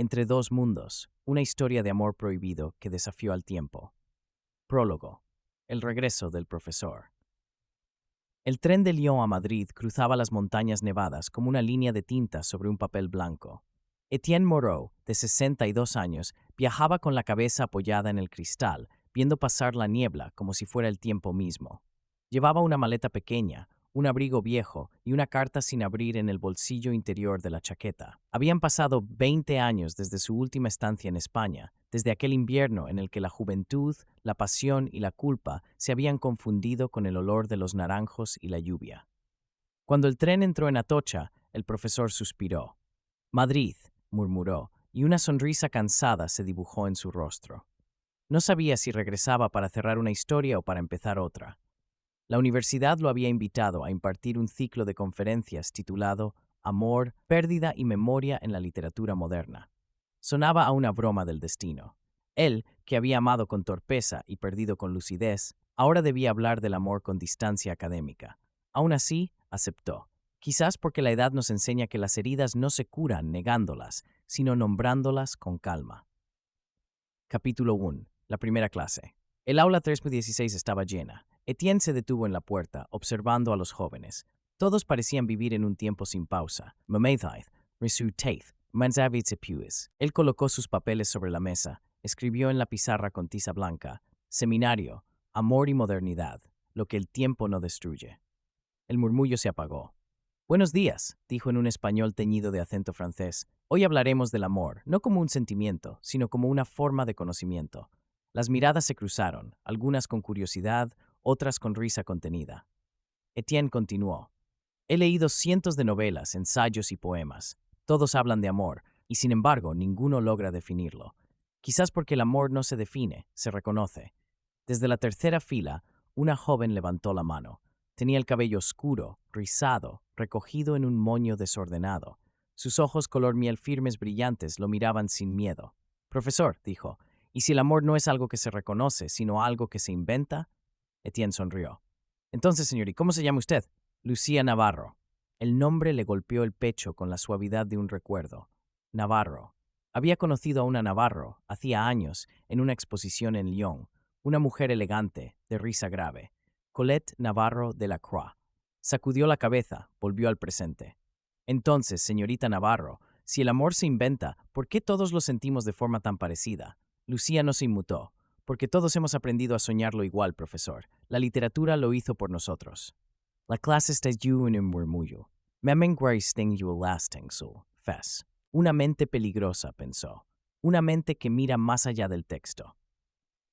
Entre dos mundos, una historia de amor prohibido que desafió al tiempo. Prólogo. El regreso del profesor. El tren de Lyon a Madrid cruzaba las montañas nevadas como una línea de tinta sobre un papel blanco. Etienne Moreau, de 62 años, viajaba con la cabeza apoyada en el cristal, viendo pasar la niebla como si fuera el tiempo mismo. Llevaba una maleta pequeña, un abrigo viejo y una carta sin abrir en el bolsillo interior de la chaqueta. Habían pasado 20 años desde su última estancia en España, desde aquel invierno en el que la juventud, la pasión y la culpa se habían confundido con el olor de los naranjos y la lluvia. Cuando el tren entró en Atocha, el profesor suspiró. Madrid, murmuró, y una sonrisa cansada se dibujó en su rostro. No sabía si regresaba para cerrar una historia o para empezar otra. La universidad lo había invitado a impartir un ciclo de conferencias titulado Amor, pérdida y memoria en la literatura moderna. Sonaba a una broma del destino. Él, que había amado con torpeza y perdido con lucidez, ahora debía hablar del amor con distancia académica. Aún así, aceptó. Quizás porque la edad nos enseña que las heridas no se curan negándolas, sino nombrándolas con calma. Capítulo 1. La primera clase. El aula 316 estaba llena. Etienne se detuvo en la puerta, observando a los jóvenes. Todos parecían vivir en un tiempo sin pausa. Él colocó sus papeles sobre la mesa, escribió en la pizarra con tiza blanca: Seminario, amor y modernidad, lo que el tiempo no destruye. El murmullo se apagó. Buenos días, dijo en un español teñido de acento francés. Hoy hablaremos del amor, no como un sentimiento, sino como una forma de conocimiento. Las miradas se cruzaron, algunas con curiosidad, otras con risa contenida. Etienne continuó. He leído cientos de novelas, ensayos y poemas. Todos hablan de amor, y sin embargo ninguno logra definirlo. Quizás porque el amor no se define, se reconoce. Desde la tercera fila, una joven levantó la mano. Tenía el cabello oscuro, rizado, recogido en un moño desordenado. Sus ojos color miel firmes brillantes lo miraban sin miedo. Profesor, dijo, ¿y si el amor no es algo que se reconoce, sino algo que se inventa? Etienne sonrió. Entonces, señor, ¿y cómo se llama usted? Lucía Navarro. El nombre le golpeó el pecho con la suavidad de un recuerdo. Navarro. Había conocido a una Navarro, hacía años, en una exposición en Lyon, una mujer elegante, de risa grave. Colette Navarro de la Croix. Sacudió la cabeza, volvió al presente. Entonces, señorita Navarro, si el amor se inventa, ¿por qué todos lo sentimos de forma tan parecida? Lucía no se inmutó. Porque todos hemos aprendido a soñarlo igual, profesor. La literatura lo hizo por nosotros. La clase está en un murmullo. Fes. Una mente peligrosa, pensó. Una mente que mira más allá del texto.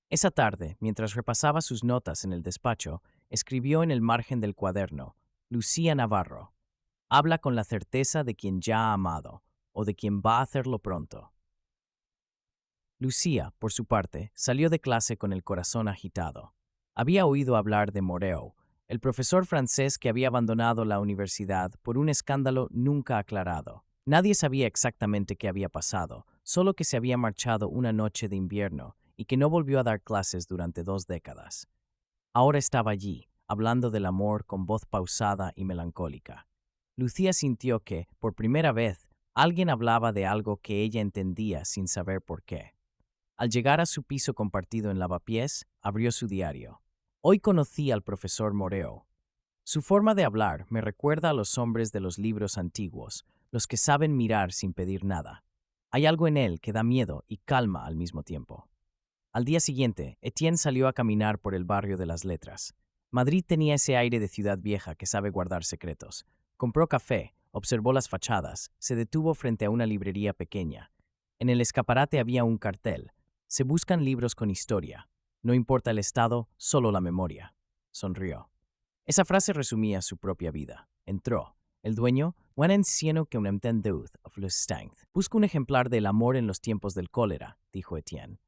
Esa tarde, mientras repasaba sus notas en el despacho, escribió en el margen del cuaderno: Lucía Navarro. Habla con la certeza de quien ya ha amado, o de quien va a hacerlo pronto. Lucía, por su parte, salió de clase con el corazón agitado. Había oído hablar de Moreau, el profesor francés que había abandonado la universidad por un escándalo nunca aclarado. Nadie sabía exactamente qué había pasado, solo que se había marchado una noche de invierno y que no volvió a dar clases durante 2 décadas. Ahora estaba allí, hablando del amor con voz pausada y melancólica. Lucía sintió que, por primera vez, alguien hablaba de algo que ella entendía sin saber por qué. Al llegar a su piso compartido en Lavapiés, abrió su diario. Hoy conocí al profesor Moreau. Su forma de hablar me recuerda a los hombres de los libros antiguos, los que saben mirar sin pedir nada. Hay algo en él que da miedo y calma al mismo tiempo. Al día siguiente, Etienne salió a caminar por el barrio de las Letras. Madrid tenía ese aire de ciudad vieja que sabe guardar secretos. Compró café, observó las fachadas, se detuvo frente a una librería pequeña. En el escaparate había un cartel: Se buscan libros con historia. No importa el estado, solo la memoria. Sonrió. Esa frase resumía su propia vida. Entró. El dueño, busca un ejemplar de El amor en los tiempos del cólera, dijo Etienne.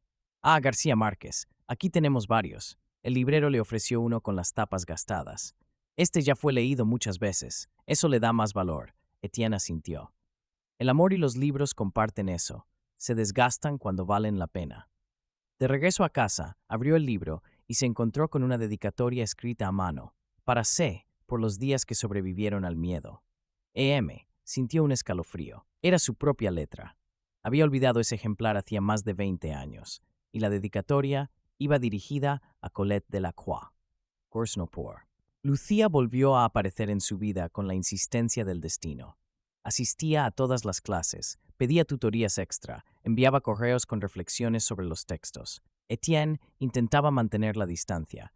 Ah, García Márquez. Aquí tenemos varios. El librero le ofreció uno con las tapas gastadas. Este ya fue leído muchas veces. Eso le da más valor. Etienne asintió. El amor y los libros comparten eso. Se desgastan cuando valen la pena. De regreso a casa, abrió el libro y se encontró con una dedicatoria escrita a mano, para C, por los días que sobrevivieron al miedo. Sintió un escalofrío. Era su propia letra. Había olvidado ese ejemplar hacía más de 20 años, y la dedicatoria iba dirigida a Colette Delacroix. Corsnopor. Lucía volvió a aparecer en su vida con la insistencia del destino. Asistía a todas las clases, pedía tutorías extra, enviaba correos con reflexiones sobre los textos. Etienne intentaba mantener la distancia,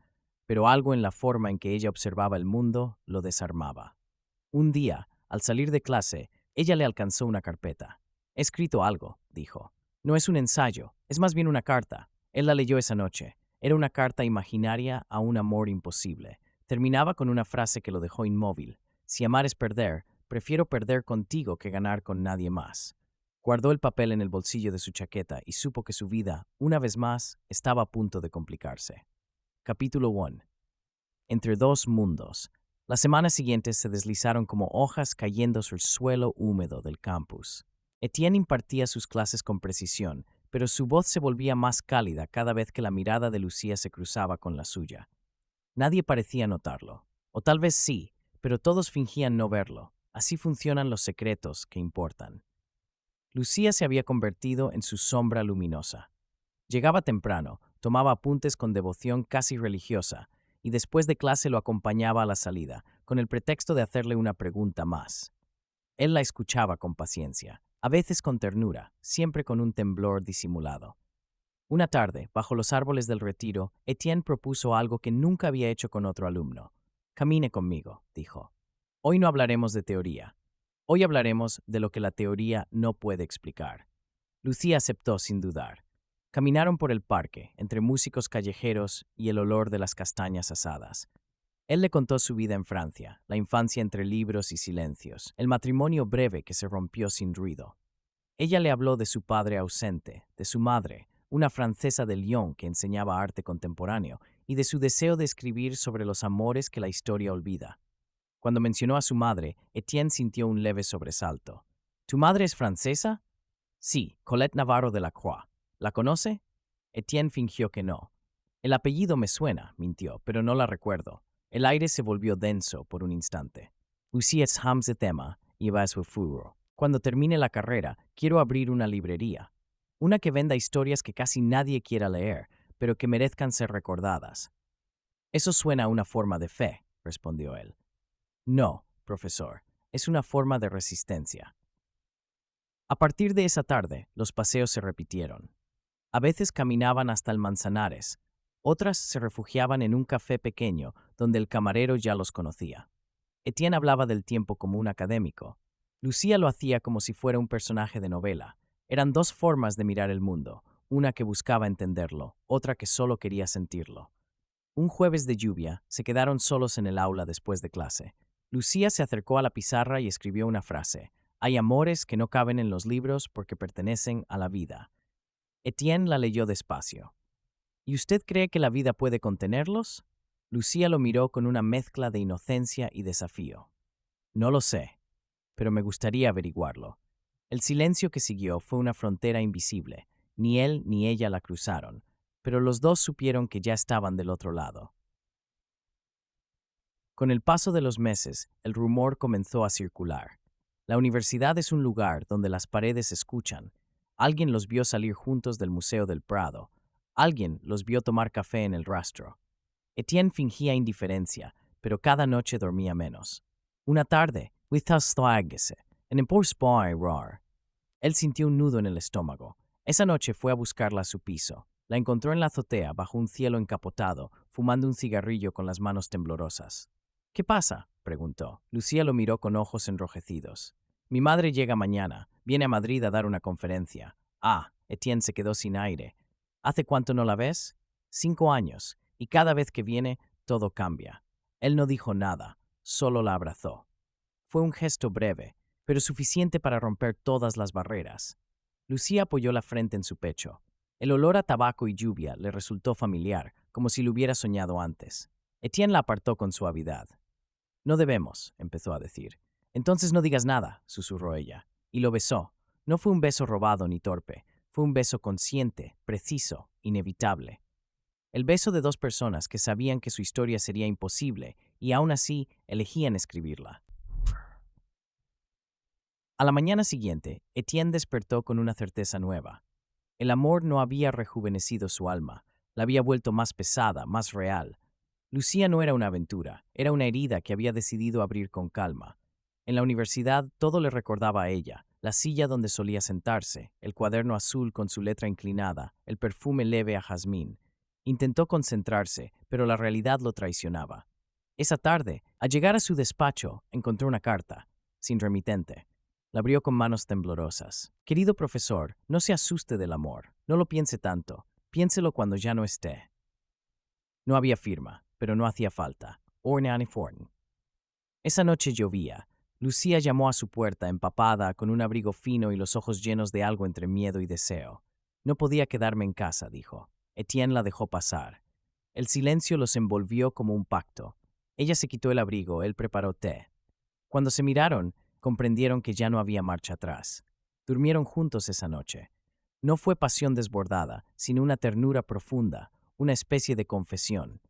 pero algo en la forma en que ella observaba el mundo lo desarmaba. Un día, al salir de clase, ella le alcanzó una carpeta. He escrito algo, dijo. No es un ensayo, es más bien una carta. Él la leyó esa noche. Era una carta imaginaria a un amor imposible. Terminaba con una frase que lo dejó inmóvil. Si amar es perder, prefiero perder contigo que ganar con nadie más. Guardó el papel en el bolsillo de su chaqueta y supo que su vida, una vez más, estaba a punto de complicarse. Capítulo 1. Entre dos mundos. Las semanas siguientes se deslizaron como hojas cayendo sobre el suelo húmedo del campus. Etienne impartía sus clases con precisión, pero su voz se volvía más cálida cada vez que la mirada de Lucía se cruzaba con la suya. Nadie parecía notarlo. O tal vez sí, pero todos fingían no verlo. Así funcionan los secretos que importan. Lucía se había convertido en su sombra luminosa. Llegaba temprano, tomaba apuntes con devoción casi religiosa, y después de clase lo acompañaba a la salida, con el pretexto de hacerle una pregunta más. Él la escuchaba con paciencia, a veces con ternura, siempre con un temblor disimulado. Una tarde, bajo los árboles del retiro, Etienne propuso algo que nunca había hecho con otro alumno. Camine conmigo, dijo. Hoy no hablaremos de teoría. Hoy hablaremos de lo que la teoría no puede explicar. Lucía aceptó sin dudar. Caminaron por el parque, entre músicos callejeros y el olor de las castañas asadas. Él le contó su vida en Francia, la infancia entre libros y silencios, el matrimonio breve que se rompió sin ruido. Ella le habló de su padre ausente, de su madre, una francesa de Lyon que enseñaba arte contemporáneo, y de su deseo de escribir sobre los amores que la historia olvida. Cuando mencionó a su madre, Etienne sintió un leve sobresalto. ¿Tu madre es francesa? Sí, Colette Navarro de la Croix. ¿La conoce? Etienne fingió que no. El apellido me suena, mintió, pero no la recuerdo. El aire se volvió denso por un instante. Usies hams de tema y va a su furo. Cuando termine la carrera, quiero abrir una librería. Una que venda historias que casi nadie quiera leer, pero que merezcan ser recordadas. Eso suena a una forma de fe, respondió él. No, profesor, es una forma de resistencia. A partir de esa tarde, los paseos se repitieron. A veces caminaban hasta el Manzanares, otras se refugiaban en un café pequeño donde el camarero ya los conocía. Etienne hablaba del tiempo como un académico. Lucía lo hacía como si fuera un personaje de novela. Eran dos formas de mirar el mundo, una que buscaba entenderlo, otra que solo quería sentirlo. Un jueves de lluvia, se quedaron solos en el aula después de clase. Lucía se acercó a la pizarra y escribió una frase. Hay amores que no caben en los libros porque pertenecen a la vida. Etienne la leyó despacio. ¿Y usted cree que la vida puede contenerlos? Lucía lo miró con una mezcla de inocencia y desafío. No lo sé, pero me gustaría averiguarlo. El silencio que siguió fue una frontera invisible. Ni él ni ella la cruzaron, pero los dos supieron que ya estaban del otro lado. Con el paso de los meses, el rumor comenzó a circular. La universidad es un lugar donde las paredes escuchan. Alguien los vio salir juntos del Museo del Prado. Alguien los vio tomar café en el rastro. Etienne fingía indiferencia, pero cada noche dormía menos. Una tarde, en el él sintió un nudo en el estómago. Esa noche fue a buscarla a su piso. La encontró en la azotea, bajo un cielo encapotado, fumando un cigarrillo con las manos temblorosas. ¿Qué pasa?, preguntó. Lucía lo miró con ojos enrojecidos. Mi madre llega mañana. Viene a Madrid a dar una conferencia. Ah, Etienne se quedó sin aire. ¿Hace cuánto no la ves? 5 años. Y cada vez que viene, todo cambia. Él no dijo nada, solo la abrazó. Fue un gesto breve, pero suficiente para romper todas las barreras. Lucía apoyó la frente en su pecho. El olor a tabaco y lluvia le resultó familiar, como si lo hubiera soñado antes. Etienne la apartó con suavidad. No debemos, empezó a decir. Entonces no digas nada, susurró ella, y lo besó. No fue un beso robado ni torpe, fue un beso consciente, preciso, inevitable. El beso de dos personas que sabían que su historia sería imposible y aún así elegían escribirla. A la mañana siguiente, Etienne despertó con una certeza nueva. El amor no había rejuvenecido su alma, la había vuelto más pesada, más real. Lucía no era una aventura, era una herida que había decidido abrir con calma. En la universidad todo le recordaba a ella, la silla donde solía sentarse, el cuaderno azul con su letra inclinada, el perfume leve a jazmín. Intentó concentrarse, pero la realidad lo traicionaba. Esa tarde, al llegar a su despacho, encontró una carta, sin remitente. La abrió con manos temblorosas. Querido profesor, no se asuste del amor, no lo piense tanto, piénselo cuando ya no esté. No había firma, pero no hacía falta. Orne Aniforn. Esa noche llovía. Lucía llamó a su puerta empapada, con un abrigo fino y los ojos llenos de algo entre miedo y deseo. No podía quedarme en casa, dijo. Etienne la dejó pasar. El silencio los envolvió como un pacto. Ella se quitó el abrigo, él preparó té. Cuando se miraron, comprendieron que ya no había marcha atrás. Durmieron juntos esa noche. No fue pasión desbordada, sino una ternura profunda, una especie de confesión.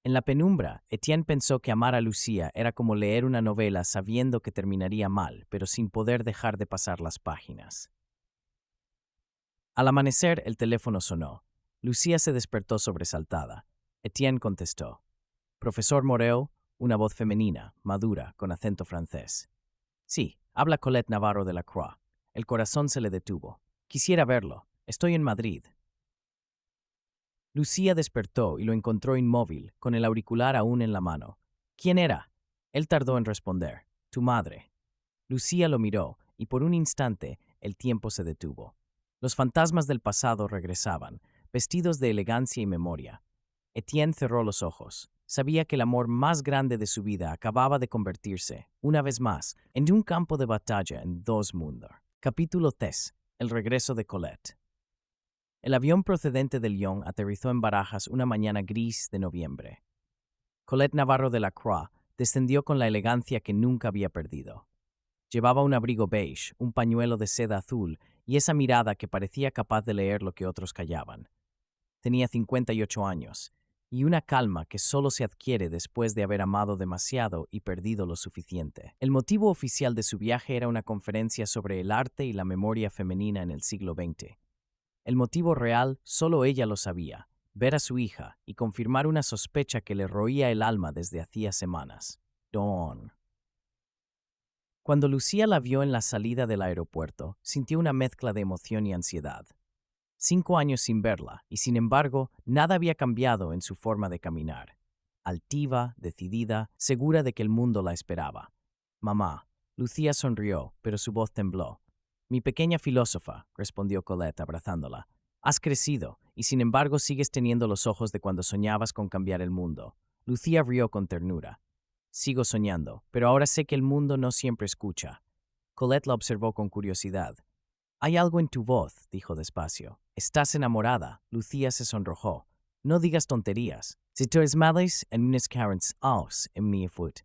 En la penumbra, Etienne pensó que amar a Lucía era como leer una novela sabiendo que terminaría mal, pero sin poder dejar de pasar las páginas. Al amanecer, el teléfono sonó. Lucía se despertó sobresaltada. Etienne contestó. Profesor Moreau, una voz femenina, madura, con acento francés. Sí, habla Colette Navarro de la Croix. El corazón se le detuvo. Quisiera verlo. Estoy en Madrid. Lucía despertó y lo encontró inmóvil, con el auricular aún en la mano. ¿Quién era? Él tardó en responder. Tu madre. Lucía lo miró, y por un instante el tiempo se detuvo. Los fantasmas del pasado regresaban, vestidos de elegancia y memoria. Etienne cerró los ojos. Sabía que el amor más grande de su vida acababa de convertirse, una vez más, en un campo de batalla en dos mundos. Capítulo 3. El regreso de Colette. El avión procedente de Lyon aterrizó en Barajas una mañana gris de noviembre. Colette Navarro de la Croix descendió con la elegancia que nunca había perdido. Llevaba un abrigo beige, un pañuelo de seda azul y esa mirada que parecía capaz de leer lo que otros callaban. Tenía 58 años, y una calma que solo se adquiere después de haber amado demasiado y perdido lo suficiente. El motivo oficial de su viaje era una conferencia sobre el arte y la memoria femenina en el siglo XX. El motivo real solo ella lo sabía, ver a su hija y confirmar una sospecha que le roía el alma desde hacía semanas. Dawn. Cuando Lucía la vio en la salida del aeropuerto, sintió una mezcla de emoción y ansiedad. 5 años sin verla, y sin embargo, nada había cambiado en su forma de caminar. Altiva, decidida, segura de que el mundo la esperaba. Mamá. Lucía sonrió, pero su voz tembló. Mi pequeña filósofa, respondió Colette abrazándola. Has crecido, y sin embargo sigues teniendo los ojos de cuando soñabas con cambiar el mundo. Lucía rió con ternura. Sigo soñando, pero ahora sé que el mundo no siempre escucha. Colette la observó con curiosidad. Hay algo en tu voz, dijo despacio. Estás enamorada. Lucía se sonrojó. No digas tonterías. Si tú eres males en unas carens aus en mi foot.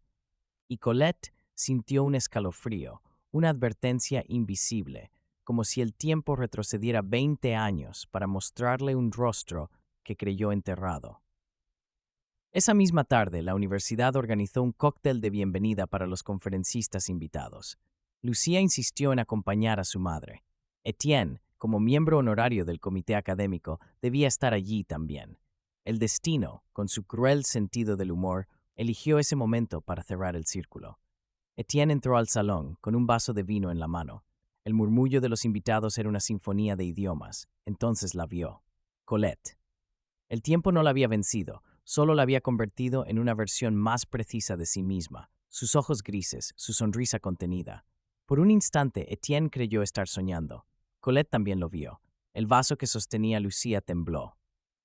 Y Colette sintió un escalofrío, una advertencia invisible, como si el tiempo retrocediera 20 años para mostrarle un rostro que creyó enterrado. Esa misma tarde, la universidad organizó un cóctel de bienvenida para los conferencistas invitados. Lucía insistió en acompañar a su madre. Etienne, como miembro honorario del comité académico, debía estar allí también. El destino, con su cruel sentido del humor, eligió ese momento para cerrar el círculo. Etienne entró al salón, con un vaso de vino en la mano. El murmullo de los invitados era una sinfonía de idiomas. Entonces la vio. Colette. El tiempo no la había vencido, solo la había convertido en una versión más precisa de sí misma, sus ojos grises, su sonrisa contenida. Por un instante, Etienne creyó estar soñando. Colette también lo vio. El vaso que sostenía Lucía tembló.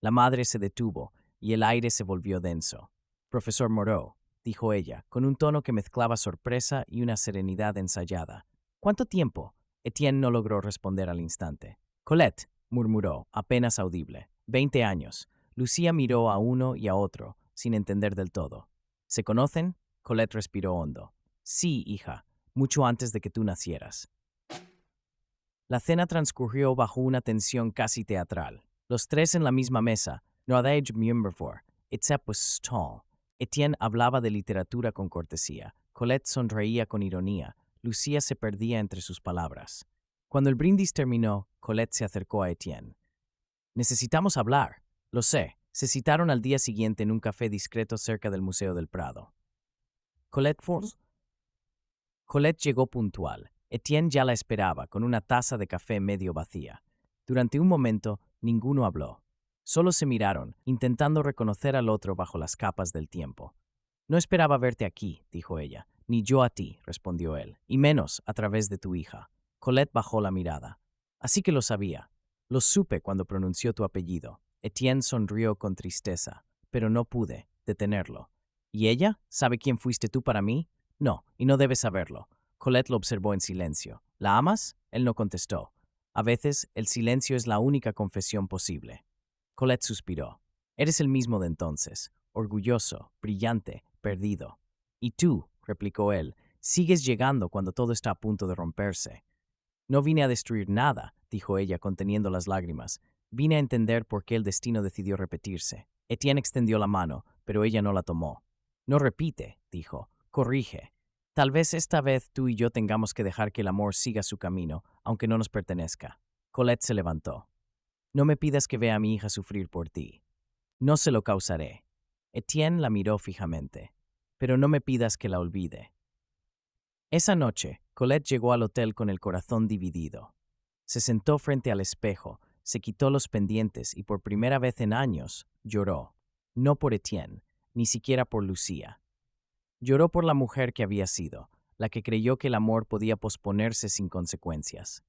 La madre se detuvo, y el aire se volvió denso. Profesor Moreau, dijo ella, con un tono que mezclaba sorpresa y una serenidad ensayada. ¿Cuánto tiempo? Etienne no logró responder al instante. Colette, murmuró, apenas audible. 20 años. Lucía miró a uno y a otro, sin entender del todo. ¿Se conocen? Colette respiró hondo. Sí, hija, mucho antes de que tú nacieras. La cena transcurrió bajo una tensión casi teatral. Los tres en la misma mesa, no había miembro for, except was tall. Etienne hablaba de literatura con cortesía. Colette sonreía con ironía. Lucía se perdía entre sus palabras. Cuando el brindis terminó, Colette se acercó a Etienne. Necesitamos hablar. Lo sé. Se citaron al día siguiente en un café discreto cerca del Museo del Prado. Colette llegó puntual. Etienne ya la esperaba, con una taza de café medio vacía. Durante un momento, ninguno habló. Solo se miraron, intentando reconocer al otro bajo las capas del tiempo. No esperaba verte aquí, dijo ella. Ni yo a ti, respondió él, y menos a través de tu hija. Colette bajó la mirada. Así que lo sabía. Lo supe cuando pronunció tu apellido. Etienne sonrió con tristeza, pero no pude detenerlo. ¿Y ella? ¿Sabe quién fuiste tú para mí? No, y no debe saberlo. Colette lo observó en silencio. ¿La amas? Él no contestó. A veces, el silencio es la única confesión posible. Colette suspiró. Eres el mismo de entonces, orgulloso, brillante, perdido. Y tú, replicó él, sigues llegando cuando todo está a punto de romperse. No vine a destruir nada, dijo ella conteniendo las lágrimas. Vine a entender por qué el destino decidió repetirse. Etienne extendió la mano, pero ella no la tomó. No repite, dijo. Corrige. Tal vez esta vez tú y yo tengamos que dejar que el amor siga su camino, aunque no nos pertenezca. Colette se levantó. No me pidas que vea a mi hija sufrir por ti. No se lo causaré. Etienne la miró fijamente. Pero no me pidas que la olvide. Esa noche, Colette llegó al hotel con el corazón dividido. Se sentó frente al espejo, se quitó los pendientes y por primera vez en años lloró. No por Etienne, ni siquiera por Lucía. Lloró por la mujer que había sido, la que creyó que el amor podía posponerse sin consecuencias.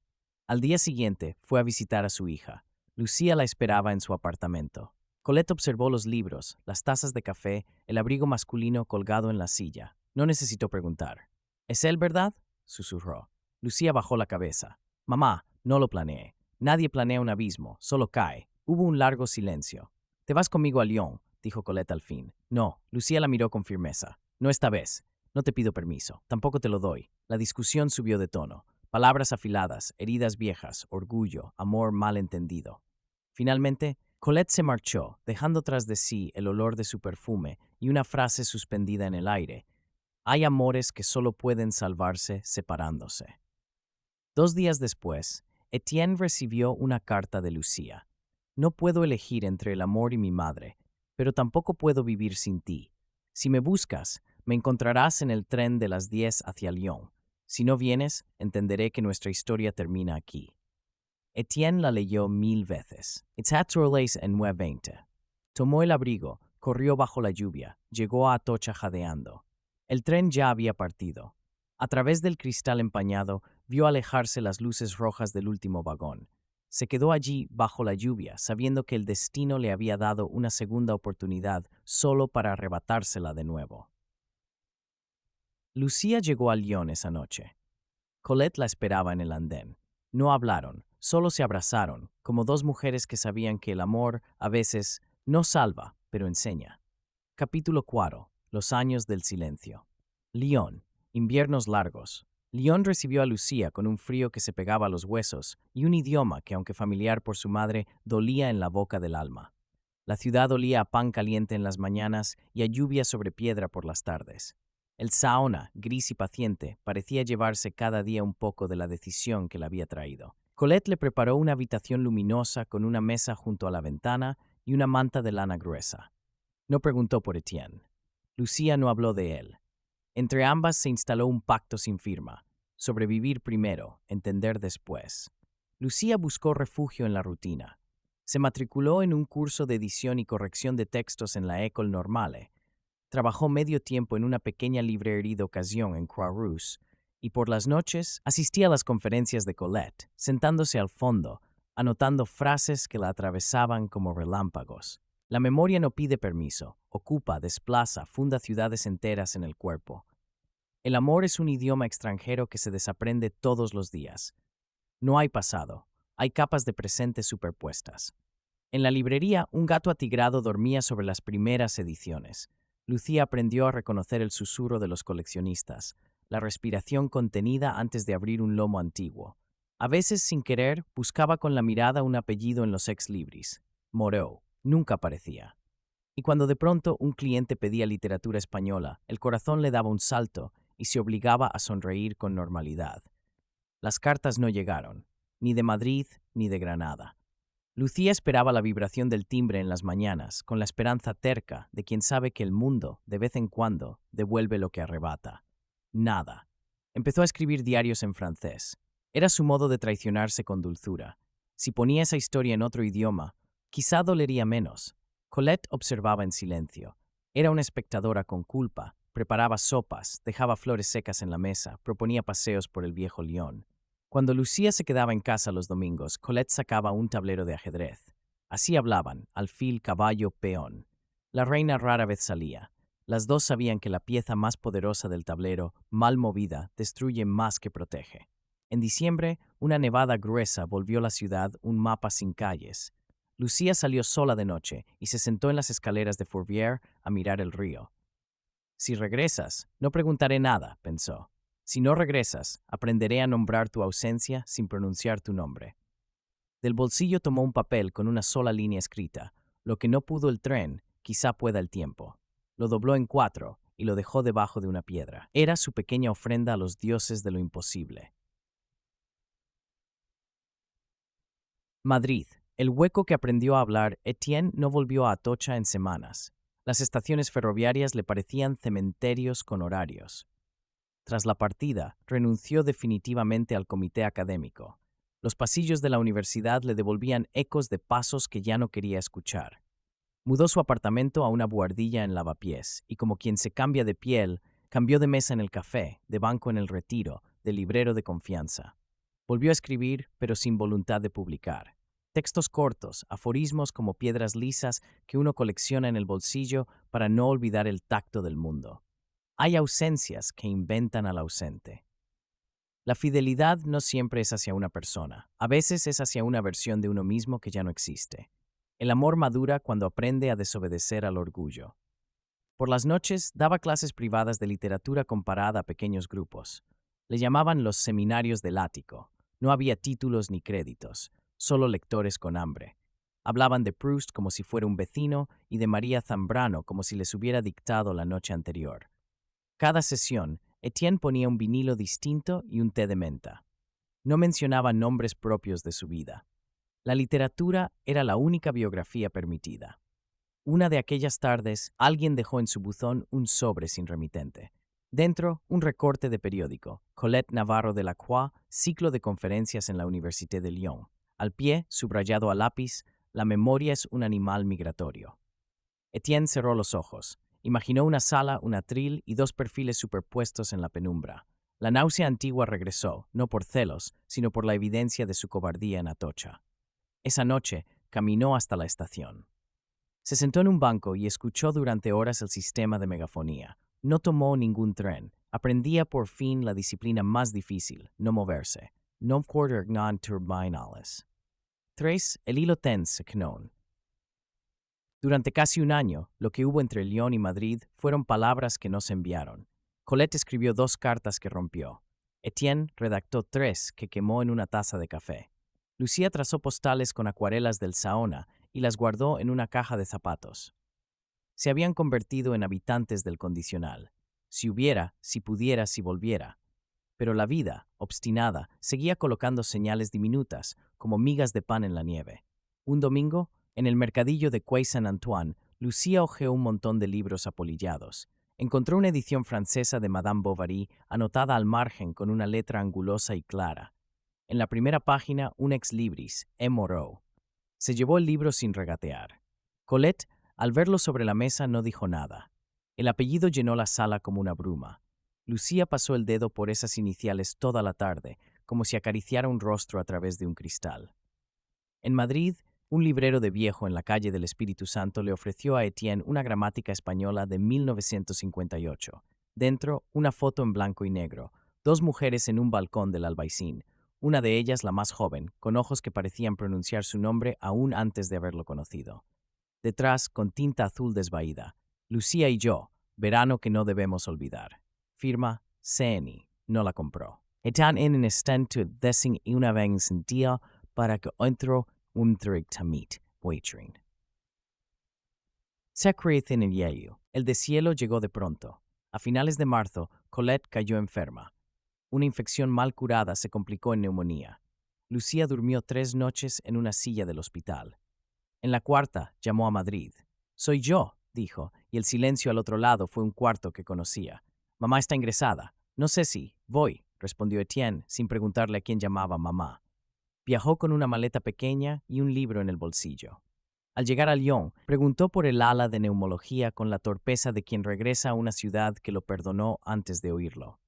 Al día siguiente fue a visitar a su hija. Lucía la esperaba en su apartamento. Colette observó los libros, las tazas de café, el abrigo masculino colgado en la silla. No necesitó preguntar. ¿Es él, verdad?, susurró. Lucía bajó la cabeza. Mamá, no lo planeé. Nadie planea un abismo, solo cae. Hubo un largo silencio. ¿Te vas conmigo a Lyon?, dijo Colette al fin. No, Lucía la miró con firmeza. No esta vez. No te pido permiso. Tampoco te lo doy. La discusión subió de tono. Palabras afiladas, heridas viejas, orgullo, amor mal entendido. Finalmente, Colette se marchó, dejando tras de sí el olor de su perfume y una frase suspendida en el aire. Hay amores que solo pueden salvarse separándose. 2 días después, Etienne recibió una carta de Lucía. No puedo elegir entre el amor y mi madre, pero tampoco puedo vivir sin ti. Si me buscas, me encontrarás en el tren de las 10 hacia Lyon. Si no vienes, entenderé que nuestra historia termina aquí. Etienne la leyó 1000 veces. It's at Troles en 9:20. Tomó el abrigo, corrió bajo la lluvia, llegó a Atocha jadeando. El tren ya había partido. A través del cristal empañado, vio alejarse las luces rojas del último vagón. Se quedó allí bajo la lluvia, sabiendo que el destino le había dado una segunda oportunidad solo para arrebatársela de nuevo. Lucía llegó a Lyon esa noche. Colette la esperaba en el andén. No hablaron, solo se abrazaron, como dos mujeres que sabían que el amor, a veces, no salva, pero enseña. Capítulo 4. Los años del silencio. Lyon. Inviernos largos. Lyon recibió a Lucía con un frío que se pegaba a los huesos y un idioma que, aunque familiar por su madre, dolía en la boca del alma. La ciudad olía a pan caliente en las mañanas y a lluvia sobre piedra por las tardes. El Saona, gris y paciente, parecía llevarse cada día un poco de la decisión que la había traído. Colette le preparó una habitación luminosa con una mesa junto a la ventana y una manta de lana gruesa. No preguntó por Etienne. Lucía no habló de él. Entre ambas se instaló un pacto sin firma. Sobrevivir primero, entender después. Lucía buscó refugio en la rutina. Se matriculó en un curso de edición y corrección de textos en la École Normale. Trabajó medio tiempo en una pequeña librería de ocasión en Croix-Rousse y por las noches asistía a las conferencias de Colette, sentándose al fondo, anotando frases que la atravesaban como relámpagos. La memoria no pide permiso, ocupa, desplaza, funda ciudades enteras en el cuerpo. El amor es un idioma extranjero que se desaprende todos los días. No hay pasado, hay capas de presente superpuestas. En la librería, un gato atigrado dormía sobre las primeras ediciones. Lucía aprendió a reconocer el susurro de los coleccionistas, la respiración contenida antes de abrir un lomo antiguo. A veces, sin querer, buscaba con la mirada un apellido en los ex libris. Moreau. Nunca aparecía. Y cuando de pronto un cliente pedía literatura española, el corazón le daba un salto y se obligaba a sonreír con normalidad. Las cartas no llegaron, ni de Madrid ni de Granada. Lucía esperaba la vibración del timbre en las mañanas, con la esperanza terca de quien sabe que el mundo, de vez en cuando, devuelve lo que arrebata. Nada. Empezó a escribir diarios en francés. Era su modo de traicionarse con dulzura. Si ponía esa historia en otro idioma, quizá dolería menos. Colette observaba en silencio. Era una espectadora con culpa. Preparaba sopas, dejaba flores secas en la mesa, proponía paseos por el viejo Lyon. Cuando Lucía se quedaba en casa los domingos, Colette sacaba un tablero de ajedrez. Así hablaban, alfil, caballo, peón. La reina rara vez salía. Las dos sabían que la pieza más poderosa del tablero, mal movida, destruye más que protege. En diciembre, una nevada gruesa volvió la ciudad un mapa sin calles. Lucía salió sola de noche y se sentó en las escaleras de Fourvière a mirar el río. Si regresas, no preguntaré nada, pensó. Si no regresas, aprenderé a nombrar tu ausencia sin pronunciar tu nombre. Del bolsillo tomó un papel con una sola línea escrita. Lo que no pudo el tren, quizá pueda el tiempo. Lo dobló en 4 y lo dejó debajo de una piedra. Era su pequeña ofrenda a los dioses de lo imposible. Madrid. El hueco que aprendió a hablar, Etienne no volvió a Atocha en semanas. Las estaciones ferroviarias le parecían cementerios con horarios. Tras la partida, renunció definitivamente al comité académico. Los pasillos de la universidad le devolvían ecos de pasos que ya no quería escuchar. Mudó su apartamento a una buhardilla en Lavapiés, y como quien se cambia de piel, cambió de mesa en el café, de banco en el Retiro, de librero de confianza. Volvió a escribir, pero sin voluntad de publicar. Textos cortos, aforismos como piedras lisas que uno colecciona en el bolsillo para no olvidar el tacto del mundo. Hay ausencias que inventan al ausente. La fidelidad no siempre es hacia una persona, a veces es hacia una versión de uno mismo que ya no existe. El amor madura cuando aprende a desobedecer al orgullo. Por las noches daba clases privadas de literatura comparada a pequeños grupos. Le llamaban los seminarios del ático. No había títulos ni créditos, solo lectores con hambre. Hablaban de Proust como si fuera un vecino y de María Zambrano como si les hubiera dictado la noche anterior. Cada sesión, Etienne ponía un vinilo distinto y un té de menta. No mencionaba nombres propios de su vida. La literatura era la única biografía permitida. Una de aquellas tardes, alguien dejó en su buzón un sobre sin remitente. Dentro, un recorte de periódico, Colette Navarro de Lacroix, ciclo de conferencias en la Université de Lyon. Al pie, subrayado a lápiz, la memoria es un animal migratorio. Etienne cerró los ojos. Imaginó una sala, un atril y dos perfiles superpuestos en la penumbra. La náusea antigua regresó, no por celos, sino por la evidencia de su cobardía en Atocha. Esa noche, caminó hasta la estación. Se sentó en un banco y escuchó durante horas el sistema de megafonía. No tomó ningún tren. Aprendía por fin la disciplina más difícil, no moverse. No quarter non turbinales. 3. El hilo tense canon. Durante casi un año, lo que hubo entre Lyon y Madrid fueron palabras que no se enviaron. Colette escribió 2 cartas que rompió. Etienne redactó 3 que quemó en una taza de café. Lucía trazó postales con acuarelas del Saona y las guardó en una caja de zapatos. Se habían convertido en habitantes del condicional. Si hubiera, si pudiera, si volviera. Pero la vida, obstinada, seguía colocando señales diminutas, como migas de pan en la nieve. Un domingo, en el mercadillo de Quai Saint-Antoine, Lucía hojeó un montón de libros apolillados. Encontró una edición francesa de Madame Bovary anotada al margen con una letra angulosa y clara. En la primera página, un ex libris, E. Moreau. Se llevó el libro sin regatear. Colette, al verlo sobre la mesa, no dijo nada. El apellido llenó la sala como una bruma. Lucía pasó el dedo por esas iniciales toda la tarde, como si acariciara un rostro a través de un cristal. En Madrid, un librero de viejo en la calle del Espíritu Santo le ofreció a Etienne una gramática española de 1958. Dentro, una foto en blanco y negro, 2 mujeres en un balcón del Albaicín, una de ellas la más joven, con ojos que parecían pronunciar su nombre aún antes de haberlo conocido. Detrás, con tinta azul desvaída, Lucía y yo, verano que no debemos olvidar. Firma CNI, no la compró. Están en instant desing una vez en día para que entro un tamit, waitering. Se en el Yeyu. El deshielo llegó de pronto. A finales de marzo, Colette cayó enferma. Una infección mal curada se complicó en neumonía. Lucía durmió 3 noches en una silla del hospital. En la cuarta, llamó a Madrid. «Soy yo», dijo, y el silencio al otro lado fue un cuarto que conocía. «Mamá está ingresada». «No sé si. Voy», respondió Etienne, sin preguntarle a quién llamaba mamá. Viajó con una maleta pequeña y un libro en el bolsillo. Al llegar a Lyon, preguntó por el ala de neumología con la torpeza de quien regresa a una ciudad que lo perdonó antes de oírlo.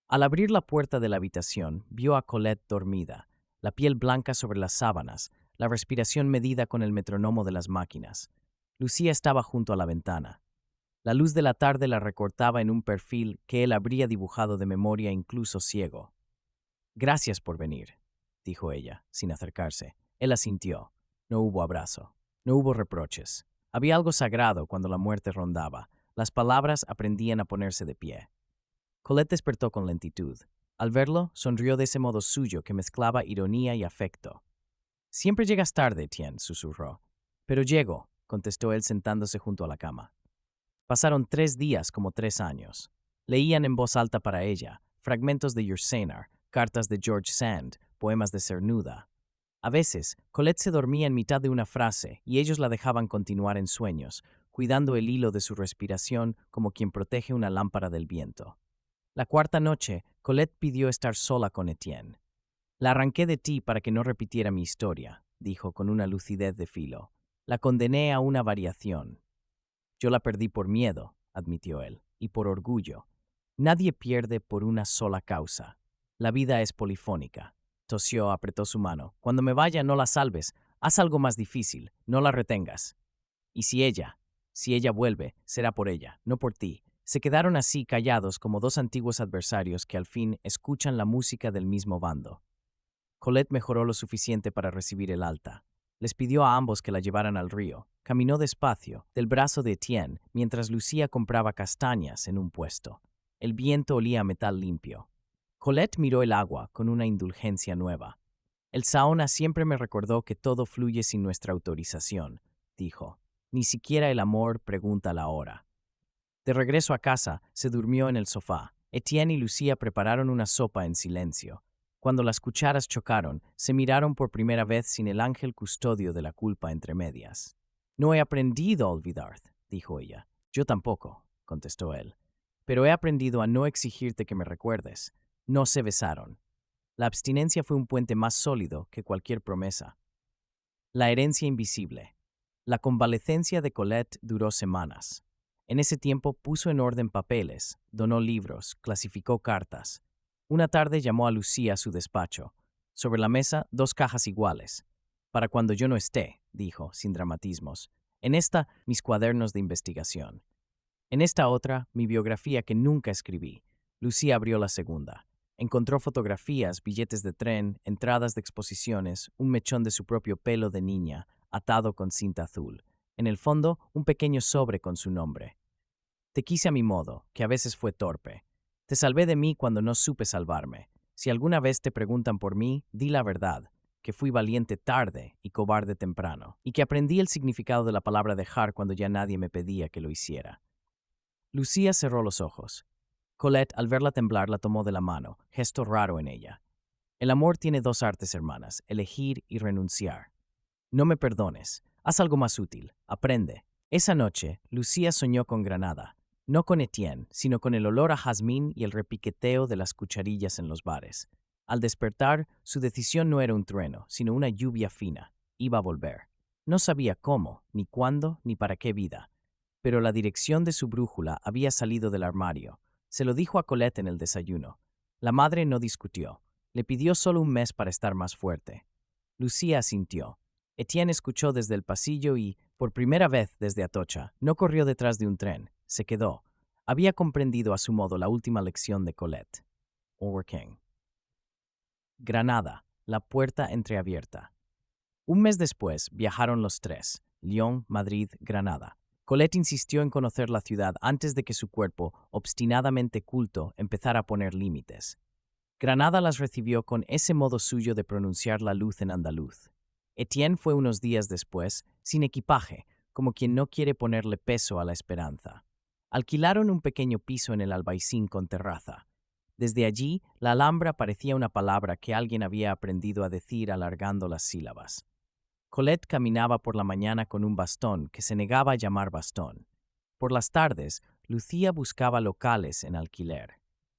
Al abrir la puerta de la habitación, vio a Colette dormida, la piel blanca sobre las sábanas, la respiración medida con el metrónomo de las máquinas. Lucía estaba junto a la ventana. La luz de la tarde la recortaba en un perfil que él habría dibujado de memoria incluso ciego. «Gracias por venir», dijo ella, sin acercarse. Él asintió. No hubo abrazo. No hubo reproches. Había algo sagrado cuando la muerte rondaba. Las palabras aprendían a ponerse de pie. Colette despertó con lentitud. Al verlo, sonrió de ese modo suyo que mezclaba ironía y afecto. «Siempre llegas tarde, Etienne», susurró. «Pero llego», contestó él sentándose junto a la cama. Pasaron 3 días como 3 años. Leían en voz alta para ella fragmentos de Yourcenar, cartas de George Sand, poemas de Cernuda. A veces, Colette se dormía en mitad de una frase y ellos la dejaban continuar en sueños, cuidando el hilo de su respiración como quien protege una lámpara del viento. La cuarta noche, Colette pidió estar sola con Etienne. «La arranqué de ti para que no repitiera mi historia», dijo con una lucidez de filo. «La condené a una variación». «Yo la perdí por miedo», admitió él, «y por orgullo. Nadie pierde por una sola causa. La vida es polifónica». Tosió, apretó su mano. «Cuando me vaya, no la salves. Haz algo más difícil. No la retengas. Y si ella vuelve, será por ella, no por ti». Se quedaron así callados como 2 antiguos adversarios que al fin escuchan la música del mismo bando. Colette mejoró lo suficiente para recibir el alta. Les pidió a ambos que la llevaran al río. Caminó despacio, del brazo de Etienne, mientras Lucía compraba castañas en un puesto. El viento olía a metal limpio. Colette miró el agua con una indulgencia nueva. «El Saona siempre me recordó que todo fluye sin nuestra autorización», dijo. «Ni siquiera el amor pregunta la hora». De regreso a casa, se durmió en el sofá. Etienne y Lucía prepararon una sopa en silencio. Cuando las cucharas chocaron, se miraron por primera vez sin el ángel custodio de la culpa entre medias. «No he aprendido a olvidar», dijo ella. «Yo tampoco», contestó él. «Pero he aprendido a no exigirte que me recuerdes». No se besaron. La abstinencia fue un puente más sólido que cualquier promesa. La herencia invisible. La convalecencia de Colette duró semanas. En ese tiempo puso en orden papeles, donó libros, clasificó cartas. Una tarde llamó a Lucía a su despacho. Sobre la mesa, 2 cajas iguales. «Para cuando yo no esté», dijo, sin dramatismos. «En esta, mis cuadernos de investigación. En esta otra, mi biografía que nunca escribí». Lucía abrió la segunda. Encontró fotografías, billetes de tren, entradas de exposiciones, un mechón de su propio pelo de niña, atado con cinta azul. En el fondo, un pequeño sobre con su nombre. «Te quise a mi modo, que a veces fue torpe. Te salvé de mí cuando no supe salvarme. Si alguna vez te preguntan por mí, di la verdad, que fui valiente tarde y cobarde temprano, y que aprendí el significado de la palabra dejar cuando ya nadie me pedía que lo hiciera». Lucía cerró los ojos. Colette, al verla temblar, la tomó de la mano, gesto raro en ella. «El amor tiene 2 artes, hermanas, elegir y renunciar. No me perdones, haz algo más útil, aprende». Esa noche, Lucía soñó con Granada, no con Etienne, sino con el olor a jazmín y el repiqueteo de las cucharillas en los bares. Al despertar, su decisión no era un trueno, sino una lluvia fina. Iba a volver. No sabía cómo, ni cuándo, ni para qué vida. Pero la dirección de su brújula había salido del armario. Se lo dijo a Colette en el desayuno. La madre no discutió. Le pidió solo un mes para estar más fuerte. Lucía asintió. Etienne escuchó desde el pasillo y, por primera vez desde Atocha, no corrió detrás de un tren. Se quedó. Había comprendido a su modo la última lección de Colette. Orwell King. Granada, la puerta entreabierta. Un mes después viajaron los 3, Lyon, Madrid, Granada. Colette insistió en conocer la ciudad antes de que su cuerpo, obstinadamente culto, empezara a poner límites. Granada las recibió con ese modo suyo de pronunciar la luz en andaluz. Etienne fue unos días después, sin equipaje, como quien no quiere ponerle peso a la esperanza. Alquilaron un pequeño piso en el Albaicín con terraza. Desde allí, la Alhambra parecía una palabra que alguien había aprendido a decir alargando las sílabas. Colette caminaba por la mañana con un bastón que se negaba a llamar bastón. Por las tardes, Lucía buscaba locales en alquiler.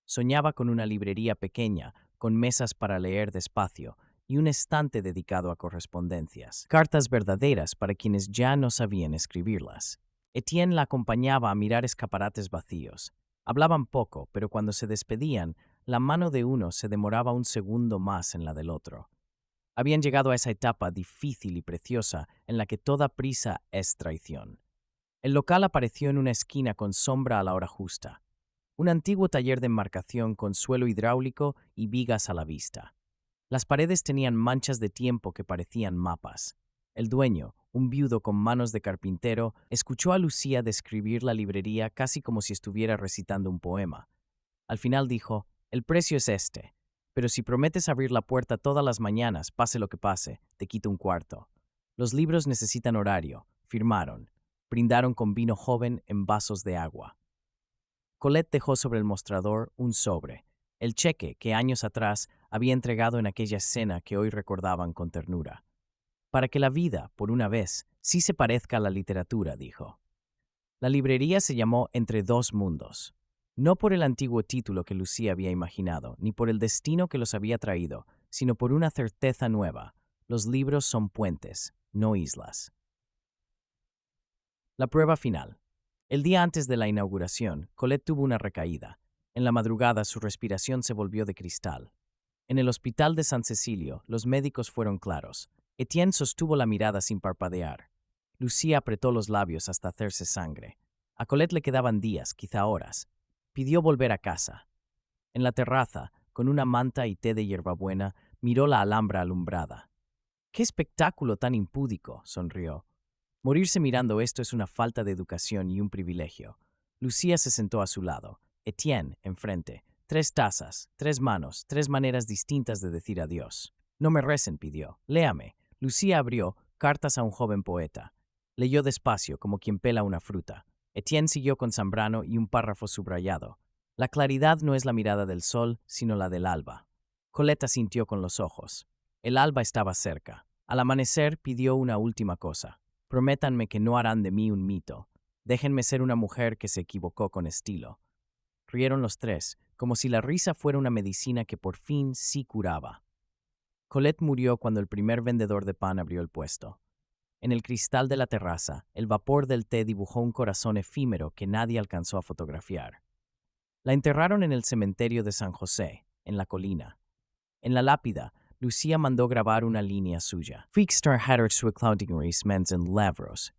Soñaba con una librería pequeña, con mesas para leer despacio y un estante dedicado a correspondencias, cartas verdaderas para quienes ya no sabían escribirlas. Etienne la acompañaba a mirar escaparates vacíos. Hablaban poco, pero cuando se despedían, la mano de uno se demoraba un segundo más en la del otro. Habían llegado a esa etapa difícil y preciosa en la que toda prisa es traición. El local apareció en una esquina con sombra a la hora justa. Un antiguo taller de enmarcación con suelo hidráulico y vigas a la vista. Las paredes tenían manchas de tiempo que parecían mapas. El dueño, un viudo con manos de carpintero, escuchó a Lucía describir la librería casi como si estuviera recitando un poema. Al final dijo: «El precio es este, pero si prometes abrir la puerta todas las mañanas, pase lo que pase, te quito un cuarto». Los libros necesitan horario. Firmaron. Brindaron con vino joven en vasos de agua. Colette dejó sobre el mostrador un sobre, el cheque que años atrás había entregado en aquella escena que hoy recordaban con ternura. «Para que la vida, por una vez, sí se parezca a la literatura», dijo. La librería se llamó Entre dos mundos. No por el antiguo título que Lucía había imaginado, ni por el destino que los había traído, sino por una certeza nueva. Los libros son puentes, no islas. La prueba final. El día antes de la inauguración, Colette tuvo una recaída. En la madrugada su respiración se volvió de cristal. En el hospital de San Cecilio, los médicos fueron claros. Etienne sostuvo la mirada sin parpadear. Lucía apretó los labios hasta hacerse sangre. A Colette le quedaban días, quizá horas. Pidió volver a casa. En la terraza, con una manta y té de hierbabuena, miró la Alhambra alumbrada. «¡Qué espectáculo tan impúdico!», sonrió. Morirse mirando esto es una falta de educación y un privilegio. Lucía se sentó a su lado. Etienne, enfrente. 3 tazas, 3 manos, 3 maneras distintas de decir adiós. «No me recen», pidió. «Léame». Lucía abrió Cartas a un joven poeta. Leyó despacio, como quien pela una fruta. Etienne siguió con Zambrano y un párrafo subrayado. «La claridad no es la mirada del sol, sino la del alba». Colette sintió con los ojos. El alba estaba cerca. Al amanecer pidió una última cosa. «Prométanme que no harán de mí un mito. Déjenme ser una mujer que se equivocó con estilo». Rieron los 3, como si la risa fuera una medicina que por fin sí curaba. Colette murió cuando el primer vendedor de pan abrió el puesto. En el cristal de la terraza, el vapor del té dibujó un corazón efímero que nadie alcanzó a fotografiar. La enterraron en el cementerio de San José, en la colina. En la lápida, Lucía mandó grabar una línea suya. «Fixter hatter su cloudingris mensen lavros».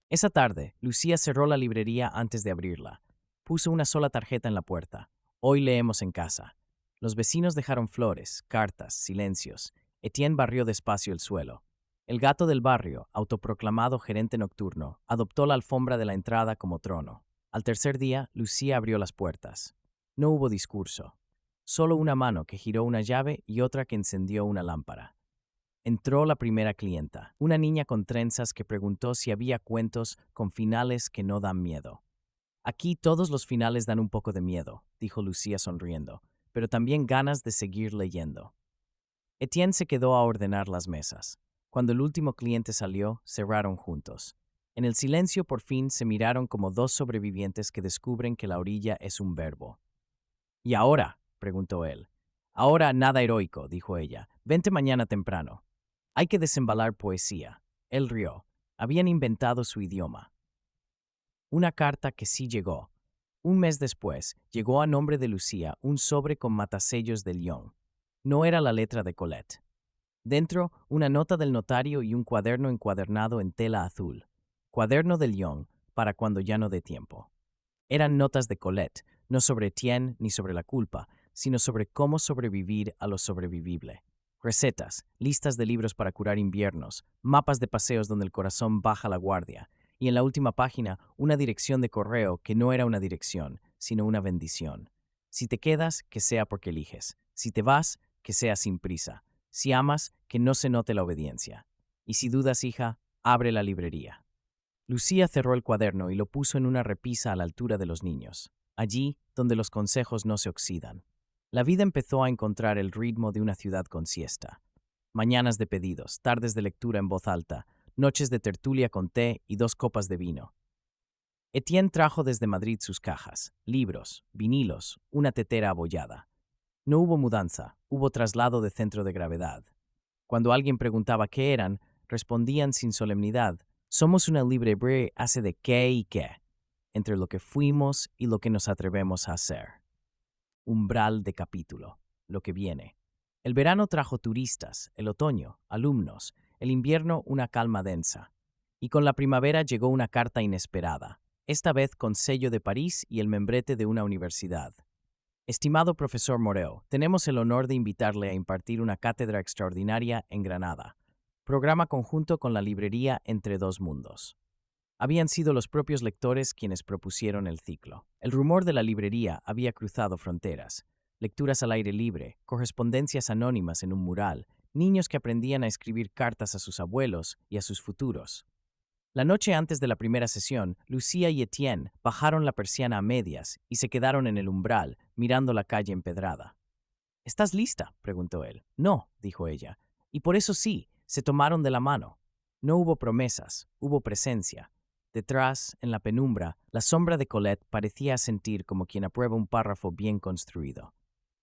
Esa tarde, Lucía cerró la librería antes de abrirla. Puso una sola tarjeta en la puerta. «Hoy leemos en casa». Los vecinos dejaron flores, cartas, silencios. Etienne barrió despacio el suelo. El gato del barrio, autoproclamado gerente nocturno, adoptó la alfombra de la entrada como trono. Al tercer día, Lucía abrió las puertas. No hubo discurso. Solo una mano que giró una llave y otra que encendió una lámpara. Entró la primera clienta, una niña con trenzas que preguntó si había cuentos con finales que no dan miedo. «Aquí todos los finales dan un poco de miedo», dijo Lucía sonriendo, «pero también ganas de seguir leyendo». Etienne se quedó a ordenar las mesas. Cuando el último cliente salió, cerraron juntos. En el silencio por fin se miraron como 2 sobrevivientes que descubren que la orilla es un verbo. «¿Y ahora?», preguntó él. «Ahora nada heroico», dijo ella. «Vente mañana temprano». «Hay que desembalar poesía». Él rió. Habían inventado su idioma. Una carta que sí llegó. Un mes después, llegó a nombre de Lucía un sobre con matasellos de Lyon. No era la letra de Colette. Dentro, una nota del notario y un cuaderno encuadernado en tela azul. Cuaderno de Lyon, para cuando ya no dé tiempo. Eran notas de Colette, no sobre Etienne ni sobre la culpa, sino sobre cómo sobrevivir a lo sobrevivible. Recetas, listas de libros para curar inviernos, mapas de paseos donde el corazón baja la guardia, y en la última página una dirección de correo que no era una dirección, sino una bendición. Si te quedas, que sea porque eliges. Si te vas, que sea sin prisa. Si amas, que no se note la obediencia. Y si dudas, hija, abre la librería. Lucía cerró el cuaderno y lo puso en una repisa a la altura de los niños, allí donde los consejos no se oxidan. La vida empezó a encontrar el ritmo de una ciudad con siesta. Mañanas de pedidos, tardes de lectura en voz alta, noches de tertulia con té y 2 copas de vino. Etienne trajo desde Madrid sus cajas, libros, vinilos, una tetera abollada. No hubo mudanza, hubo traslado de centro de gravedad. Cuando alguien preguntaba qué eran, respondían sin solemnidad: somos una librería hace de qué y qué, entre lo que fuimos y lo que nos atrevemos a hacer. Umbral de capítulo, lo que viene. El verano trajo turistas, el otoño, alumnos, el invierno una calma densa. Y con la primavera llegó una carta inesperada, esta vez con sello de París y el membrete de una universidad. Estimado profesor Moreau, tenemos el honor de invitarle a impartir una cátedra extraordinaria en Granada. Programa conjunto con la librería Entre Dos Mundos. Habían sido los propios lectores quienes propusieron el ciclo. El rumor de la librería había cruzado fronteras. Lecturas al aire libre, correspondencias anónimas en un mural, niños que aprendían a escribir cartas a sus abuelos y a sus futuros. La noche antes de la primera sesión, Lucía y Etienne bajaron la persiana a medias y se quedaron en el umbral, mirando la calle empedrada. ¿Estás lista?, preguntó él. No, dijo ella. Y por eso sí, se tomaron de la mano. No hubo promesas, hubo presencia. Detrás, en la penumbra, la sombra de Colette parecía asentir como quien aprueba un párrafo bien construido.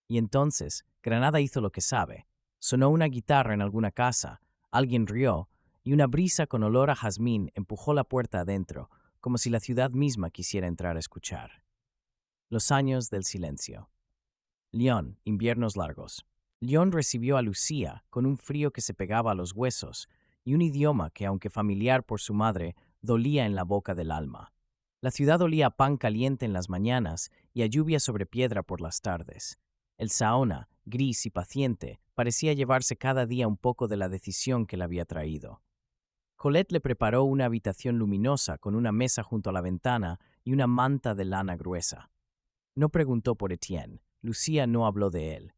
Y entonces, Granada hizo lo que sabe. Sonó una guitarra en alguna casa, alguien rió, y una brisa con olor a jazmín empujó la puerta adentro, como si la ciudad misma quisiera entrar a escuchar. Los años del silencio. Lyon, inviernos largos. Lyon recibió a Lucía con un frío que se pegaba a los huesos y un idioma que, aunque familiar por su madre, dolía en la boca del alma. La ciudad olía a pan caliente en las mañanas y a lluvia sobre piedra por las tardes. El Saona, gris y paciente, parecía llevarse cada día un poco de la decisión que la había traído. Colette le preparó una habitación luminosa con una mesa junto a la ventana y una manta de lana gruesa. No preguntó por Etienne. Lucía no habló de él.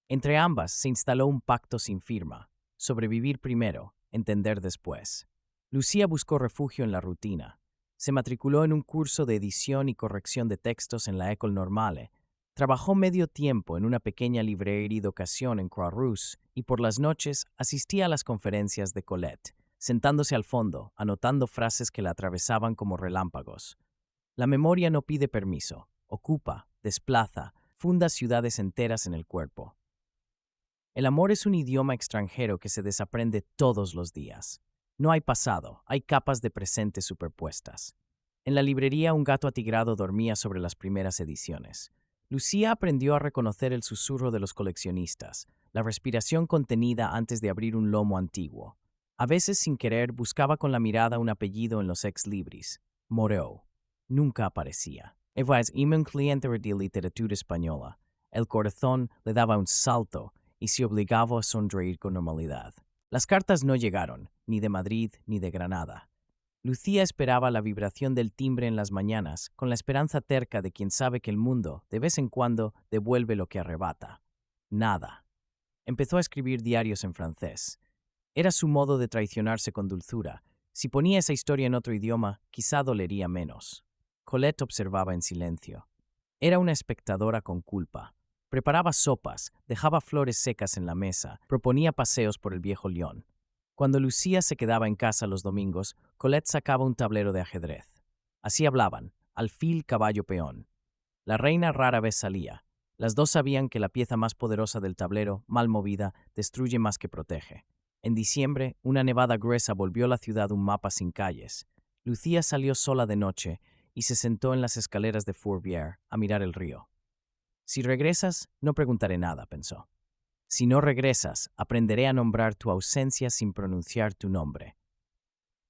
Entre ambas se instaló un pacto sin firma: sobrevivir primero, entender después. Lucía buscó refugio en la rutina. Se matriculó en un curso de edición y corrección de textos en la École Normale. Trabajó medio tiempo en una pequeña librería de ocasión en Croix-Rousse y por las noches asistía a las conferencias de Colette, sentándose al fondo, anotando frases que la atravesaban como relámpagos. La memoria no pide permiso, ocupa, desplaza, funda ciudades enteras en el cuerpo. El amor es un idioma extranjero que se desaprende todos los días. No hay pasado, hay capas de presente superpuestas. En la librería un gato atigrado dormía sobre las primeras ediciones. Lucía aprendió a reconocer el susurro de los coleccionistas, la respiración contenida antes de abrir un lomo antiguo. A veces, sin querer, buscaba con la mirada un apellido en los ex libris. Moreau. Nunca aparecía. Eva es un cliente de literatura española. El corazón le daba un salto y se obligaba a sonreír con normalidad. Las cartas no llegaron, ni de Madrid ni de Granada. Lucía esperaba la vibración del timbre en las mañanas, con la esperanza terca de quien sabe que el mundo, de vez en cuando, devuelve lo que arrebata. Nada. Empezó a escribir diarios en francés. Era su modo de traicionarse con dulzura. Si ponía esa historia en otro idioma, quizá dolería menos. Colette observaba en silencio. Era una espectadora con culpa. Preparaba sopas, dejaba flores secas en la mesa, proponía paseos por el viejo Lyon. Cuando Lucía se quedaba en casa los domingos, Colette sacaba un tablero de ajedrez. Así hablaban: alfil, caballo, peón. La reina rara vez salía. Las dos sabían que la pieza más poderosa del tablero, mal movida, destruye más que protege. En diciembre, una nevada gruesa volvió la ciudad un mapa sin calles. Lucía salió sola de noche y se sentó en las escaleras de Fourvière a mirar el río. Si regresas, no preguntaré nada, pensó. Si no regresas, aprenderé a nombrar tu ausencia sin pronunciar tu nombre.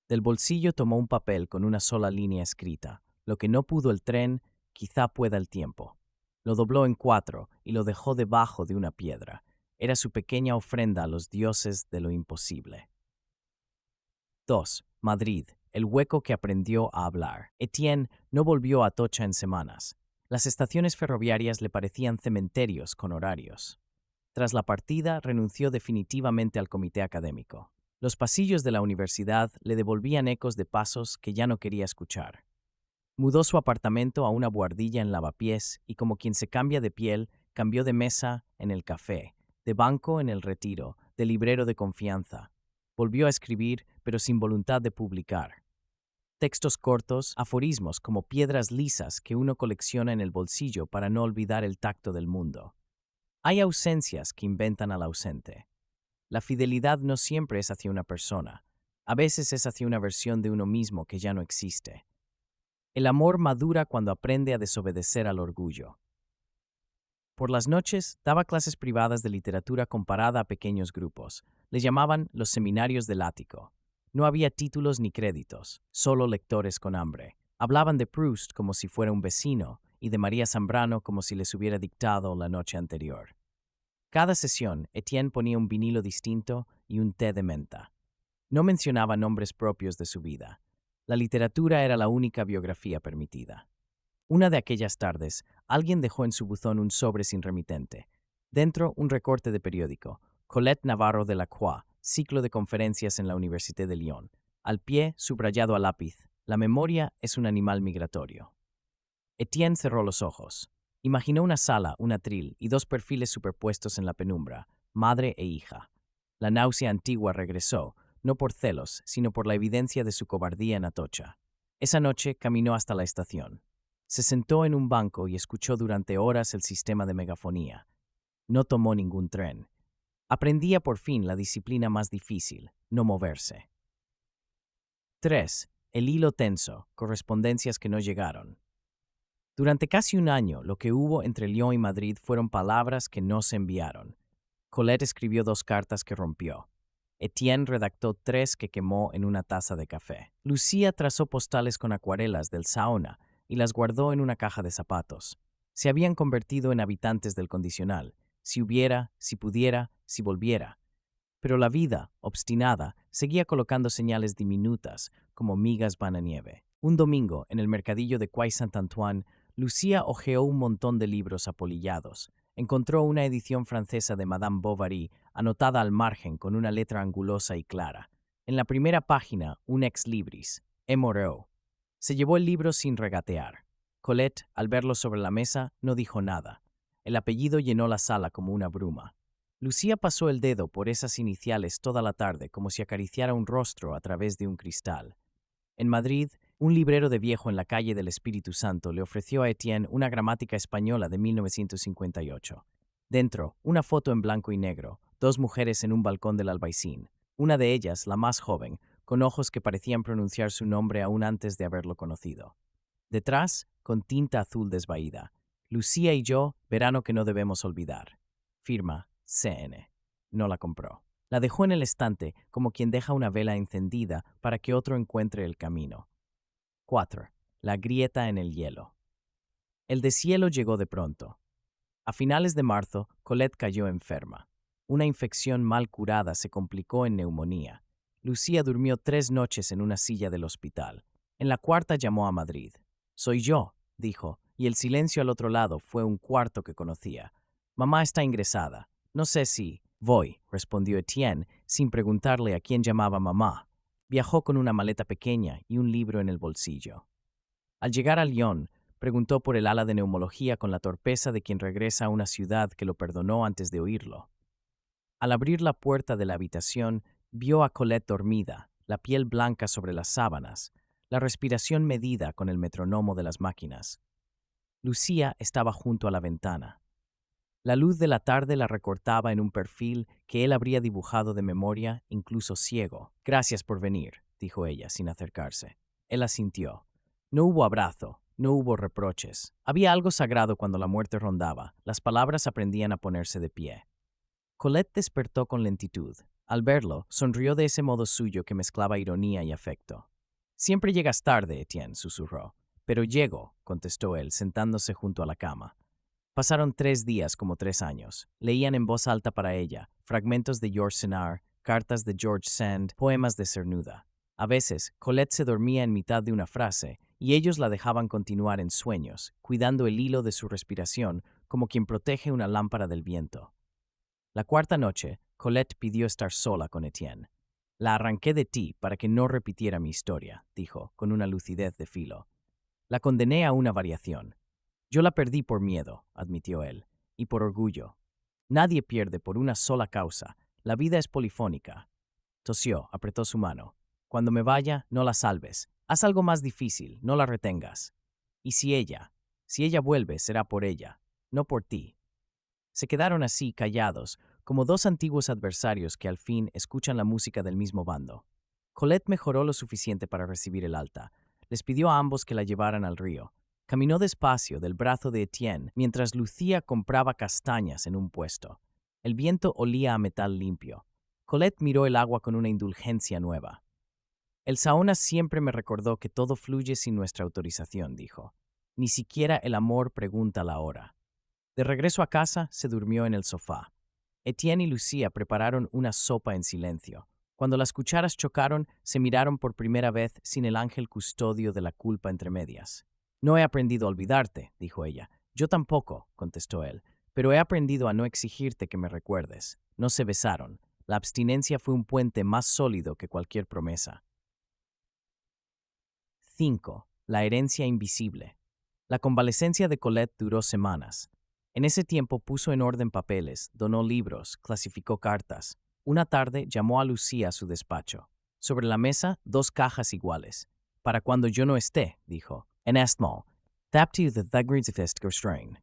Del bolsillo tomó un papel con una sola línea escrita: lo que no pudo el tren, quizá pueda el tiempo. Lo dobló en 4 y lo dejó debajo de una piedra. Era su pequeña ofrenda a los dioses de lo imposible. 2. Madrid, el hueco que aprendió a hablar. Etienne no volvió a Atocha en semanas. Las estaciones ferroviarias le parecían cementerios con horarios. Tras la partida, renunció definitivamente al comité académico. Los pasillos de la universidad le devolvían ecos de pasos que ya no quería escuchar. Mudó su apartamento a una buhardilla en Lavapiés y, como quien se cambia de piel, cambió de mesa en el café, de banco en el retiro, de librero de confianza. Volvió a escribir, pero sin voluntad de publicar. Textos cortos, aforismos como piedras lisas que uno colecciona en el bolsillo para no olvidar el tacto del mundo. Hay ausencias que inventan al ausente. La fidelidad no siempre es hacia una persona, a veces es hacia una versión de uno mismo que ya no existe. El amor madura cuando aprende a desobedecer al orgullo. Por las noches, daba clases privadas de literatura comparada a pequeños grupos. Les llamaban los seminarios del ático. No había títulos ni créditos, solo lectores con hambre. Hablaban de Proust como si fuera un vecino y de María Zambrano como si les hubiera dictado la noche anterior. Cada sesión, Etienne ponía un vinilo distinto y un té de menta. No mencionaba nombres propios de su vida. La literatura era la única biografía permitida. Una de aquellas tardes, alguien dejó en su buzón un sobre sin remitente. Dentro, un recorte de periódico. Colette Navarro de la Croix, ciclo de conferencias en la Université de Lyon. Al pie, subrayado a lápiz, la memoria es un animal migratorio. Etienne cerró los ojos. Imaginó una sala, un atril y dos perfiles superpuestos en la penumbra, madre e hija. La náusea antigua regresó, no por celos, sino por la evidencia de su cobardía en Atocha. Esa noche caminó hasta la estación. Se sentó en un banco y escuchó durante horas el sistema de megafonía. No tomó ningún tren. Aprendía por fin la disciplina más difícil, no moverse. 3. El hilo tenso, correspondencias que no llegaron. Durante casi un año, lo que hubo entre Lyon y Madrid fueron palabras que no se enviaron. Colette escribió 2 cartas que rompió. Etienne redactó 3 que quemó en una taza de café. Lucía trazó postales con acuarelas del Saona y las guardó en una caja de zapatos. Se habían convertido en habitantes del condicional. Si hubiera, si pudiera, si volviera. Pero la vida, obstinada, seguía colocando señales diminutas, como migas van a nieve. Un domingo, en el mercadillo de Quai Saint-Antoine, Lucía hojeó un montón de libros apolillados. Encontró una edición francesa de Madame Bovary, anotada al margen con una letra angulosa y clara. En la primera página, un ex libris, Moreau. Se llevó el libro sin regatear. Colette, al verlo sobre la mesa, no dijo nada. El apellido llenó la sala como una bruma. Lucía pasó el dedo por esas iniciales toda la tarde como si acariciara un rostro a través de un cristal. En Madrid, un librero de viejo en la calle del Espíritu Santo le ofreció a Etienne una gramática española de 1958. Dentro, una foto en blanco y negro, 2 mujeres en un balcón del Albaicín. Una de ellas, la más joven, con ojos que parecían pronunciar su nombre aún antes de haberlo conocido. Detrás, con tinta azul desvaída, Lucía y yo, verano que no debemos olvidar. Firma, CN. No la compró. La dejó en el estante como quien deja una vela encendida para que otro encuentre el camino. 4. La grieta en el hielo. El deshielo llegó de pronto. A finales de marzo, Colette cayó enferma. Una infección mal curada se complicó en neumonía. Lucía durmió 3 noches en una silla del hospital. En la cuarta llamó a Madrid. «Soy yo», dijo, y el silencio al otro lado fue un cuarto que conocía. «Mamá está ingresada. No sé si...» «Voy», respondió Etienne, sin preguntarle a quién llamaba mamá. Viajó con una maleta pequeña y un libro en el bolsillo. Al llegar a Lyon, preguntó por el ala de neumología con la torpeza de quien regresa a una ciudad que lo perdonó antes de oírlo. Al abrir la puerta de la habitación, vio a Colette dormida, la piel blanca sobre las sábanas, la respiración medida con el metrónomo de las máquinas. Lucía estaba junto a la ventana. La luz de la tarde la recortaba en un perfil que él habría dibujado de memoria, incluso ciego. «Gracias por venir», dijo ella, sin acercarse. Él asintió. No hubo abrazo, no hubo reproches. Había algo sagrado cuando la muerte rondaba. Las palabras aprendían a ponerse de pie. Colette despertó con lentitud. Al verlo, sonrió de ese modo suyo que mezclaba ironía y afecto. «Siempre llegas tarde», Etienne susurró. «Pero llego», contestó él, sentándose junto a la cama. Pasaron 3 días como 3 años. Leían en voz alta para ella fragmentos de Georges Senard, cartas de George Sand, poemas de Cernuda. A veces, Colette se dormía en mitad de una frase y ellos la dejaban continuar en sueños, cuidando el hilo de su respiración como quien protege una lámpara del viento. La cuarta noche, Colette pidió estar sola con Etienne. La arranqué de ti para que no repitiera mi historia, dijo, con una lucidez de filo. La condené a una variación. Yo la perdí por miedo, admitió él, y por orgullo. Nadie pierde por una sola causa. La vida es polifónica. Tosió, apretó su mano. Cuando me vaya, no la salves. Haz algo más difícil, no la retengas. Y si ella vuelve, será por ella, no por ti. Se quedaron así, callados, como dos antiguos adversarios que al fin escuchan la música del mismo bando. Colette mejoró lo suficiente para recibir el alta. Les pidió a ambos que la llevaran al río. Caminó despacio del brazo de Etienne mientras Lucía compraba castañas en un puesto. El viento olía a metal limpio. Colette miró el agua con una indulgencia nueva. El Saona siempre me recordó que todo fluye sin nuestra autorización, dijo. Ni siquiera el amor pregunta la hora. De regreso a casa, se durmió en el sofá. Etienne y Lucía prepararon una sopa en silencio. Cuando las cucharas chocaron, se miraron por primera vez sin el ángel custodio de la culpa entre medias. No he aprendido a olvidarte, dijo ella. Yo tampoco, contestó él, pero he aprendido a no exigirte que me recuerdes. No se besaron. La abstinencia fue un puente más sólido que cualquier promesa. 5. La herencia invisible. La convalecencia de Colette duró semanas. En ese tiempo puso en orden papeles, donó libros, clasificó cartas. Una tarde llamó a Lucía a su despacho. Sobre la mesa, 2 cajas iguales. Para cuando yo no esté, dijo. En estmo, tapt you the thugrids of strain.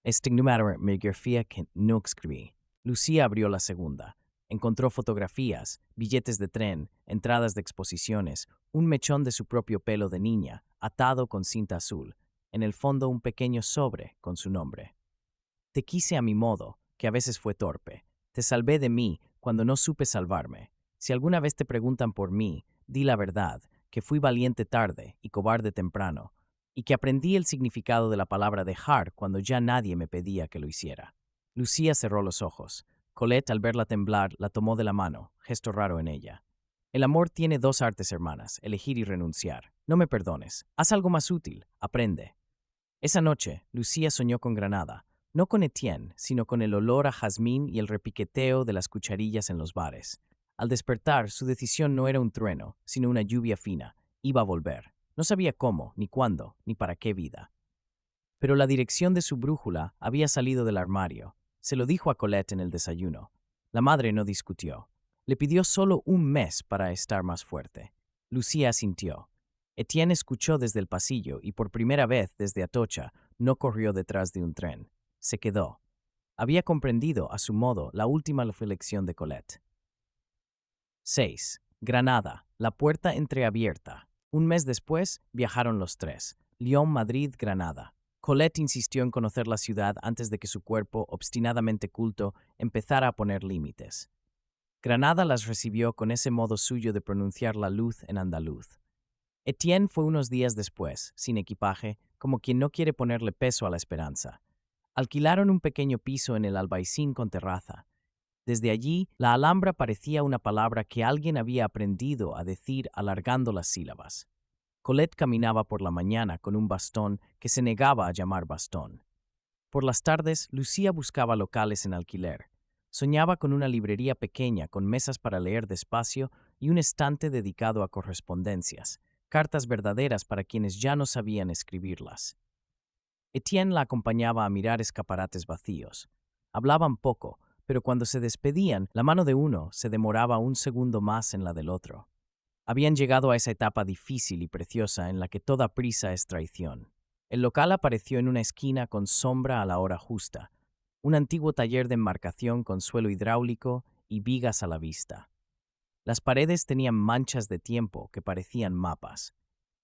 Estignumator me grafía que no escribí. Lucía abrió la segunda. Encontró fotografías, billetes de tren, entradas de exposiciones, un mechón de su propio pelo de niña, atado con cinta azul. En el fondo un pequeño sobre con su nombre. Te quise a mi modo, que a veces fue torpe. Te salvé de mí cuando no supe salvarme. Si alguna vez te preguntan por mí, di la verdad, que fui valiente tarde y cobarde temprano, y que aprendí el significado de la palabra dejar cuando ya nadie me pedía que lo hiciera. Lucía cerró los ojos. Colette, al verla temblar, la tomó de la mano, gesto raro en ella. El amor tiene 2 artes hermanas, elegir y renunciar. No me perdones. Haz algo más útil. Aprende. Esa noche, Lucía soñó con Granada, no con Etienne, sino con el olor a jazmín y el repiqueteo de las cucharillas en los bares. Al despertar, su decisión no era un trueno, sino una lluvia fina. Iba a volver. No sabía cómo, ni cuándo, ni para qué vida. Pero la dirección de su brújula había salido del armario. Se lo dijo a Colette en el desayuno. La madre no discutió. Le pidió solo un mes para estar más fuerte. Lucía asintió. Etienne escuchó desde el pasillo y por primera vez desde Atocha no corrió detrás de un tren. Se quedó. Había comprendido, a su modo, la última reflexión de Colette. 6. Granada, la puerta entreabierta. Un mes después, viajaron los 3. Lyon, Madrid, Granada. Colette insistió en conocer la ciudad antes de que su cuerpo, obstinadamente culto, empezara a poner límites. Granada las recibió con ese modo suyo de pronunciar la luz en andaluz. Etienne fue unos días después, sin equipaje, como quien no quiere ponerle peso a la esperanza. Alquilaron un pequeño piso en el Albaicín con terraza. Desde allí, la Alhambra parecía una palabra que alguien había aprendido a decir alargando las sílabas. Colette caminaba por la mañana con un bastón que se negaba a llamar bastón. Por las tardes, Lucía buscaba locales en alquiler. Soñaba con una librería pequeña con mesas para leer despacio y un estante dedicado a correspondencias, cartas verdaderas para quienes ya no sabían escribirlas. Etienne la acompañaba a mirar escaparates vacíos. Hablaban poco, pero cuando se despedían, la mano de uno se demoraba un segundo más en la del otro. Habían llegado a esa etapa difícil y preciosa en la que toda prisa es traición. El local apareció en una esquina con sombra a la hora justa, un antiguo taller de embarcación con suelo hidráulico y vigas a la vista. Las paredes tenían manchas de tiempo que parecían mapas.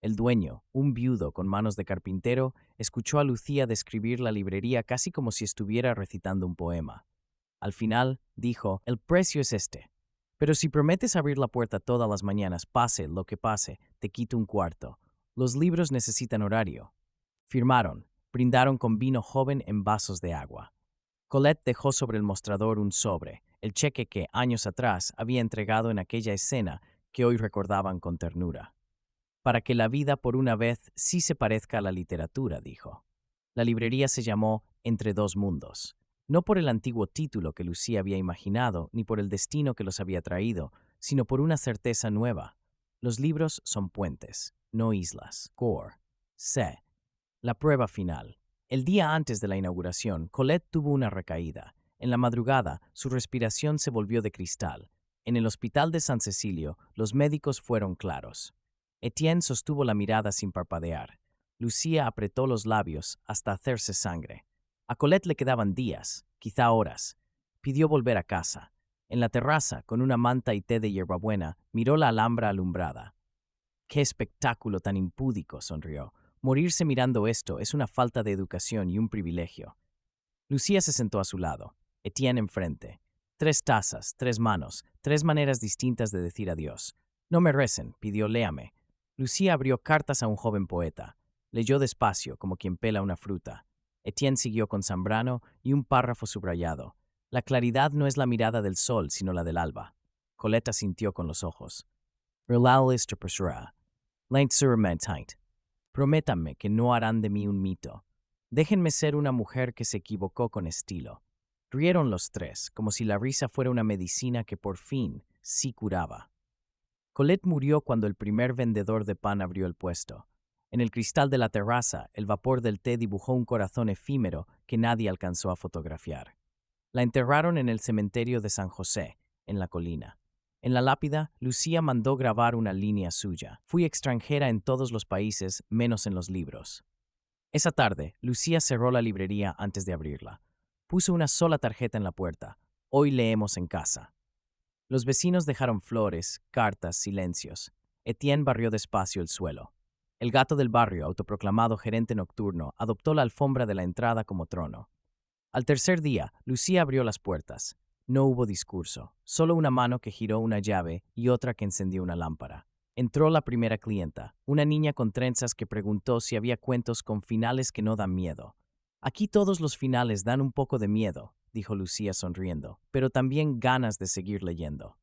El dueño, un viudo con manos de carpintero, escuchó a Lucía describir la librería casi como si estuviera recitando un poema. Al final, dijo, el precio es este. Pero si prometes abrir la puerta todas las mañanas, pase lo que pase, te quito un cuarto. Los libros necesitan horario. Firmaron, brindaron con vino joven en vasos de agua. Colette dejó sobre el mostrador un sobre, el cheque que, años atrás, había entregado en aquella escena que hoy recordaban con ternura. Para que la vida por una vez sí se parezca a la literatura, dijo. La librería se llamó Entre dos mundos. No por el antiguo título que Lucía había imaginado, ni por el destino que los había traído, sino por una certeza nueva. Los libros son puentes, no islas. Core. C. La prueba final. El día antes de la inauguración, Colette tuvo una recaída. En la madrugada, su respiración se volvió de cristal. En el hospital de San Cecilio, los médicos fueron claros. Etienne sostuvo la mirada sin parpadear. Lucía apretó los labios hasta hacerse sangre. A Colette le quedaban días, quizá horas. Pidió volver a casa. En la terraza, con una manta y té de hierbabuena, miró la alhambra alumbrada. ¡Qué espectáculo tan impúdico!, sonrió. Morirse mirando esto es una falta de educación y un privilegio. Lucía se sentó a su lado, Etienne enfrente. 3 tazas, 3 manos, 3 maneras distintas de decir adiós. No me recen, pidió, léame. Lucía abrió Cartas a un joven poeta. Leyó despacio, como quien pela una fruta. Etienne siguió con Zambrano y un párrafo subrayado. La claridad no es la mirada del sol, sino la del alba. Colette sintió con los ojos. Prométanme que no harán de mí un mito. Déjenme ser una mujer que se equivocó con estilo. Rieron los 3, como si la risa fuera una medicina que por fin sí curaba. Colette murió cuando el primer vendedor de pan abrió el puesto. En el cristal de la terraza, el vapor del té dibujó un corazón efímero que nadie alcanzó a fotografiar. La enterraron en el cementerio de San José, en la colina. En la lápida, Lucía mandó grabar una línea suya. Fui extranjera en todos los países, menos en los libros. Esa tarde, Lucía cerró la librería antes de abrirla. Puso una sola tarjeta en la puerta. Hoy leemos en casa. Los vecinos dejaron flores, cartas, silencios. Etienne barrió despacio el suelo. El gato del barrio, autoproclamado gerente nocturno, adoptó la alfombra de la entrada como trono. Al tercer día, Lucía abrió las puertas. No hubo discurso, solo una mano que giró una llave y otra que encendió una lámpara. Entró la primera clienta, una niña con trenzas que preguntó si había cuentos con finales que no dan miedo. Aquí todos los finales dan un poco de miedo, dijo Lucía sonriendo, pero también ganas de seguir leyendo.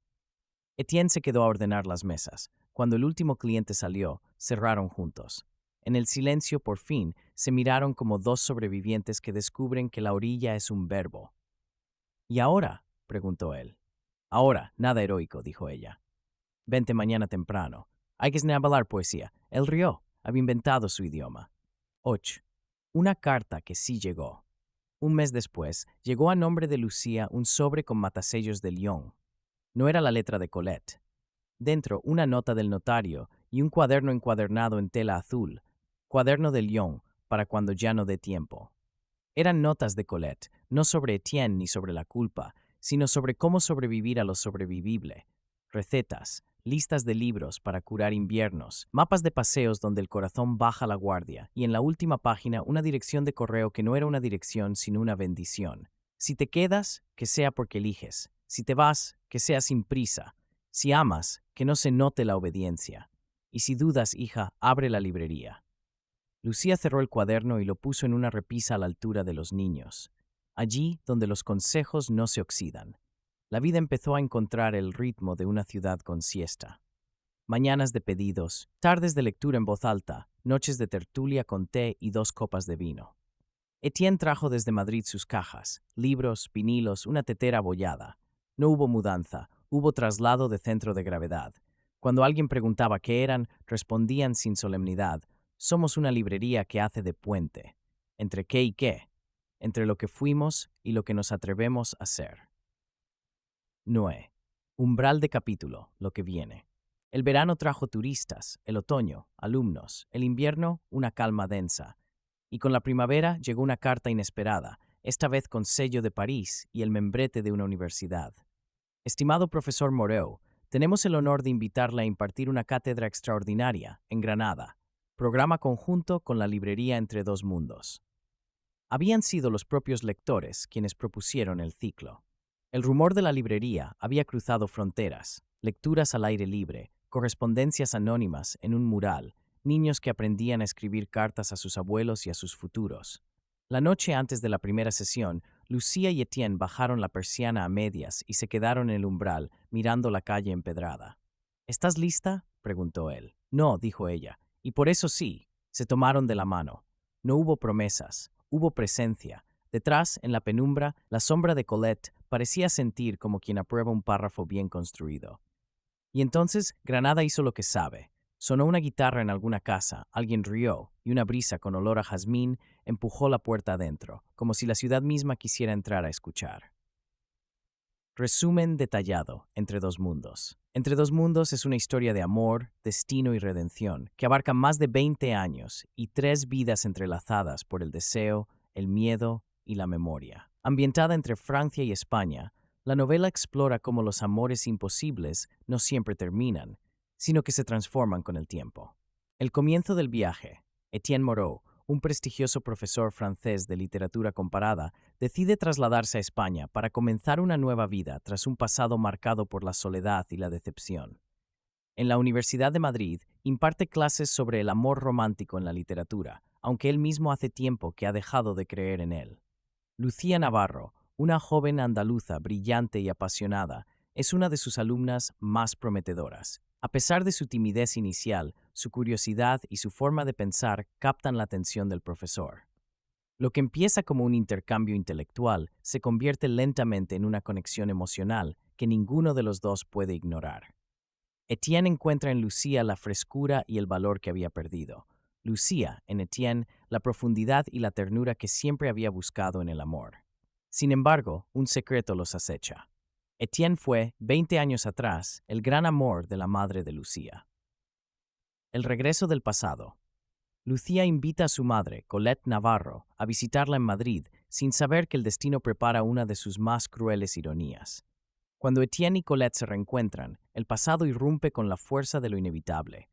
Etienne se quedó a ordenar las mesas. Cuando el último cliente salió, cerraron juntos. En el silencio, por fin, se miraron como 2 sobrevivientes que descubren que la orilla es un verbo. ¿Y ahora?, preguntó él. Ahora, nada heroico, dijo ella. Vente mañana temprano. Hay que hablar poesía. Él rió. Había inventado su idioma. 8. Una carta que sí llegó. Un mes después, llegó a nombre de Lucía un sobre con matasellos de Lyon. No era la letra de Colette. Dentro, una nota del notario y un cuaderno encuadernado en tela azul. Cuaderno de Lyon, para cuando ya no dé tiempo. Eran notas de Colette, no sobre Etienne ni sobre la culpa, sino sobre cómo sobrevivir a lo sobrevivible. Recetas, listas de libros para curar inviernos, mapas de paseos donde el corazón baja la guardia, y en la última página una dirección de correo que no era una dirección sino una bendición. Si te quedas, que sea porque eliges. Si te vas, que sea sin prisa. Si amas, que no se note la obediencia. Y si dudas, hija, abre la librería. Lucía cerró el cuaderno y lo puso en una repisa a la altura de los niños, allí donde los consejos no se oxidan. La vida empezó a encontrar el ritmo de una ciudad con siesta. Mañanas de pedidos, tardes de lectura en voz alta, noches de tertulia con té y 2 copas de vino. Etienne trajo desde Madrid sus cajas, libros, vinilos, una tetera abollada. No hubo mudanza, hubo traslado de centro de gravedad. Cuando alguien preguntaba qué eran, respondían sin solemnidad: somos una librería que hace de puente. ¿Entre qué y qué? Entre lo que fuimos y lo que nos atrevemos a ser. 9. Umbral de capítulo, lo que viene. El verano trajo turistas, el otoño, alumnos, el invierno, una calma densa. Y con la primavera llegó una carta inesperada, esta vez con sello de París y el membrete de una universidad. Estimado profesor Moreau, tenemos el honor de invitarle a impartir una cátedra extraordinaria en Granada. Programa conjunto con la librería Entre Dos Mundos. Habían sido los propios lectores quienes propusieron el ciclo. El rumor de la librería había cruzado fronteras, lecturas al aire libre, correspondencias anónimas en un mural, niños que aprendían a escribir cartas a sus abuelos y a sus futuros. La noche antes de la primera sesión, Lucía y Etienne bajaron la persiana a medias y se quedaron en el umbral, mirando la calle empedrada. ¿Estás lista?, preguntó él. No, dijo ella, y por eso sí, se tomaron de la mano. No hubo promesas, hubo presencia. Detrás, en la penumbra, la sombra de Colette parecía sentir como quien aprueba un párrafo bien construido. Y entonces Granada hizo lo que sabe. Sonó una guitarra en alguna casa, alguien rió, y una brisa con olor a jazmín empujó la puerta adentro, como si la ciudad misma quisiera entrar a escuchar. Resumen detallado, Entre dos mundos. Entre dos mundos es una historia de amor, destino y redención, que abarca más de 20 años y 3 vidas entrelazadas por el deseo, el miedo y la memoria. Ambientada entre Francia y España, la novela explora cómo los amores imposibles no siempre terminan, sino que se transforman con el tiempo. El comienzo del viaje. Etienne Moreau, un prestigioso profesor francés de literatura comparada, decide trasladarse a España para comenzar una nueva vida tras un pasado marcado por la soledad y la decepción. En la Universidad de Madrid imparte clases sobre el amor romántico en la literatura, aunque él mismo hace tiempo que ha dejado de creer en él. Lucía Navarro, una joven andaluza brillante y apasionada, es una de sus alumnas más prometedoras. A pesar de su timidez inicial, su curiosidad y su forma de pensar captan la atención del profesor. Lo que empieza como un intercambio intelectual se convierte lentamente en una conexión emocional que ninguno de los dos puede ignorar. Etienne encuentra en Lucía la frescura y el valor que había perdido. Lucía, en Etienne, la profundidad y la ternura que siempre había buscado en el amor. Sin embargo, un secreto los acecha. Etienne fue, 20 años atrás, el gran amor de la madre de Lucía. El regreso del pasado. Lucía invita a su madre, Colette Navarro, a visitarla en Madrid, sin saber que el destino prepara una de sus más crueles ironías. Cuando Etienne y Colette se reencuentran, el pasado irrumpe con la fuerza de lo inevitable.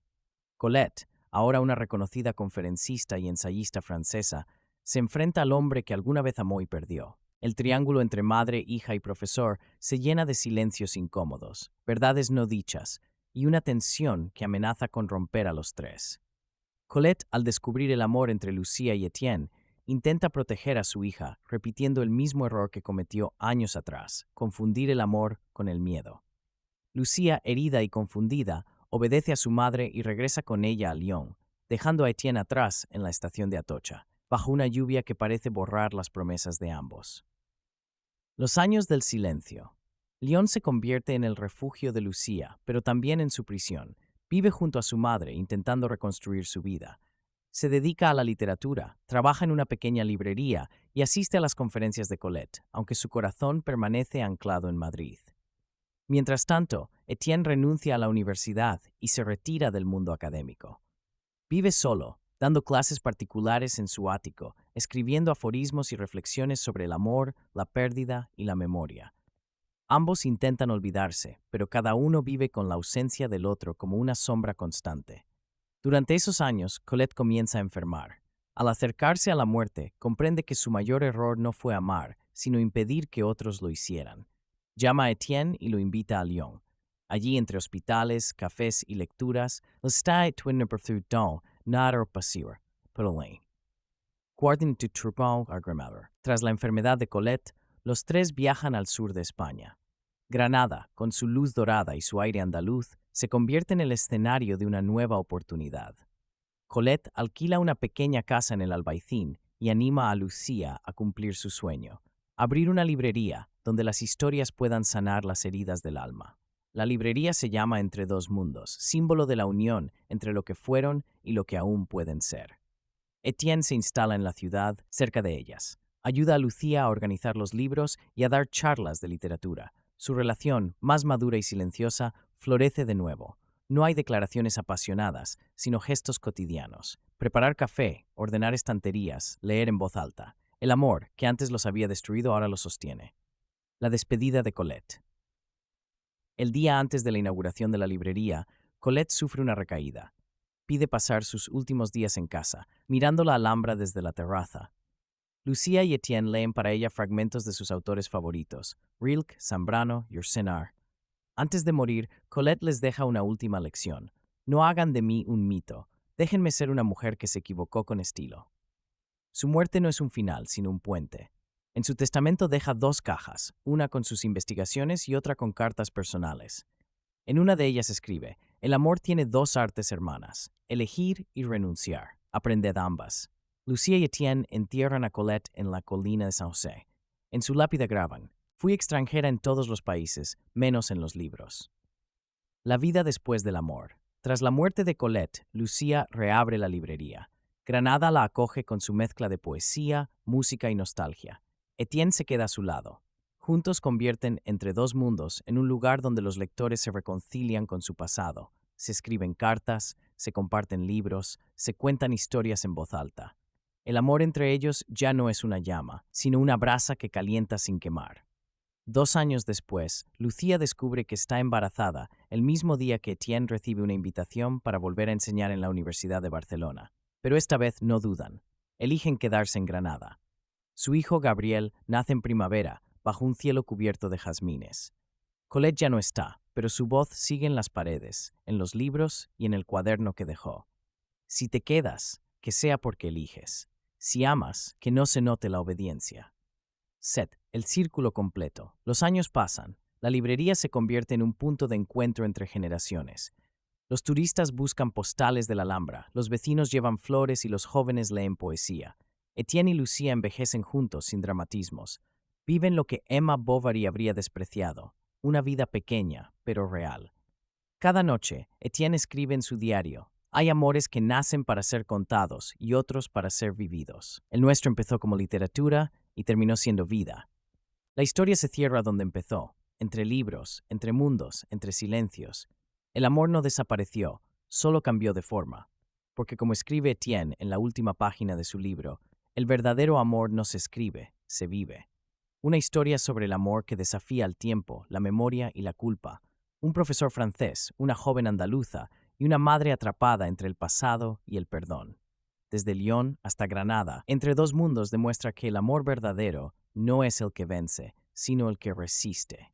Colette, ahora una reconocida conferencista y ensayista francesa, se enfrenta al hombre que alguna vez amó y perdió. El triángulo entre madre, hija y profesor se llena de silencios incómodos, verdades no dichas, y una tensión que amenaza con romper a los tres. Colette, al descubrir el amor entre Lucía y Etienne, intenta proteger a su hija, repitiendo el mismo error que cometió años atrás, confundir el amor con el miedo. Lucía, herida y confundida, obedece a su madre y regresa con ella a Lyon, dejando a Etienne atrás en la estación de Atocha, bajo una lluvia que parece borrar las promesas de ambos. Los años del silencio. Lyon se convierte en el refugio de Lucía, pero también en su prisión. Vive junto a su madre, intentando reconstruir su vida. Se dedica a la literatura, trabaja en una pequeña librería y asiste a las conferencias de Colette, aunque su corazón permanece anclado en Madrid. Mientras tanto, Etienne renuncia a la universidad y se retira del mundo académico. Vive solo, dando clases particulares en su ático, escribiendo aforismos y reflexiones sobre el amor, la pérdida y la memoria. Ambos intentan olvidarse, pero cada uno vive con la ausencia del otro como una sombra constante. Durante esos años, Colette comienza a enfermar. Al acercarse a la muerte, comprende que su mayor error no fue amar, sino impedir que otros lo hicieran. Llama a Etienne y lo invita a Lyon. Allí, entre hospitales, cafés y lecturas, está Etienne dans nada pasir, pero lane. Guarden tu tribunal agremador. Tras la enfermedad de Colette, los tres viajan al sur de España. Granada, con su luz dorada y su aire andaluz, se convierte en el escenario de una nueva oportunidad. Colette alquila una pequeña casa en el Albaicín y anima a Lucía a cumplir su sueño, abrir una librería donde las historias puedan sanar las heridas del alma. La librería se llama Entre dos mundos, símbolo de la unión entre lo que fueron y lo que aún pueden ser. Etienne se instala en la ciudad, cerca de ellas. Ayuda a Lucía a organizar los libros y a dar charlas de literatura. Su relación, más madura y silenciosa, florece de nuevo. No hay declaraciones apasionadas, sino gestos cotidianos. Preparar café, ordenar estanterías, leer en voz alta. El amor, que antes los había destruido, ahora los sostiene. La despedida de Colette. El día antes de la inauguración de la librería, Colette sufre una recaída. Pide pasar sus últimos días en casa, mirando la Alhambra desde la terraza. Lucía y Etienne leen para ella fragmentos de sus autores favoritos, Rilke, Zambrano y Ursenar. Antes de morir, Colette les deja una última lección. No hagan de mí un mito, déjenme ser una mujer que se equivocó con estilo. Su muerte no es un final, sino un puente. En su testamento deja 2 cajas, una con sus investigaciones y otra con cartas personales. En una de ellas escribe: el amor tiene 2 artes hermanas, elegir y renunciar. Aprended ambas. Lucía y Etienne entierran a Colette en la colina de San José. En su lápida graban: fui extranjera en todos los países, menos en los libros. La vida después del amor. Tras la muerte de Colette, Lucía reabre la librería. Granada la acoge con su mezcla de poesía, música y nostalgia. Etienne se queda a su lado. Juntos convierten Entre dos mundos en un lugar donde los lectores se reconcilian con su pasado. Se escriben cartas, se comparten libros, se cuentan historias en voz alta. El amor entre ellos ya no es una llama, sino una brasa que calienta sin quemar. 2 años después, Lucía descubre que está embarazada el mismo día que Etienne recibe una invitación para volver a enseñar en la Universidad de Barcelona. Pero esta vez no dudan. Eligen quedarse en Granada. Su hijo Gabriel nace en primavera, bajo un cielo cubierto de jazmines. Colette ya no está, pero su voz sigue en las paredes, en los libros y en el cuaderno que dejó. Si te quedas, que sea porque eliges. Si amas, que no se note la obediencia. Set, el círculo completo. Los años pasan. La librería se convierte en un punto de encuentro entre generaciones. Los turistas buscan postales de la Alhambra, los vecinos llevan flores y los jóvenes leen poesía. Etienne y Lucía envejecen juntos sin dramatismos. Viven lo que Emma Bovary habría despreciado, una vida pequeña, pero real. Cada noche, Etienne escribe en su diario: hay amores que nacen para ser contados y otros para ser vividos. El nuestro empezó como literatura y terminó siendo vida. La historia se cierra donde empezó, entre libros, entre mundos, entre silencios. El amor no desapareció, solo cambió de forma. Porque como escribe Etienne en la última página de su libro, el verdadero amor no se escribe, se vive. Una historia sobre el amor que desafía al tiempo, la memoria y la culpa. Un profesor francés, una joven andaluza y una madre atrapada entre el pasado y el perdón. Desde Lyon hasta Granada, Entre dos mundos demuestra que el amor verdadero no es el que vence, sino el que resiste.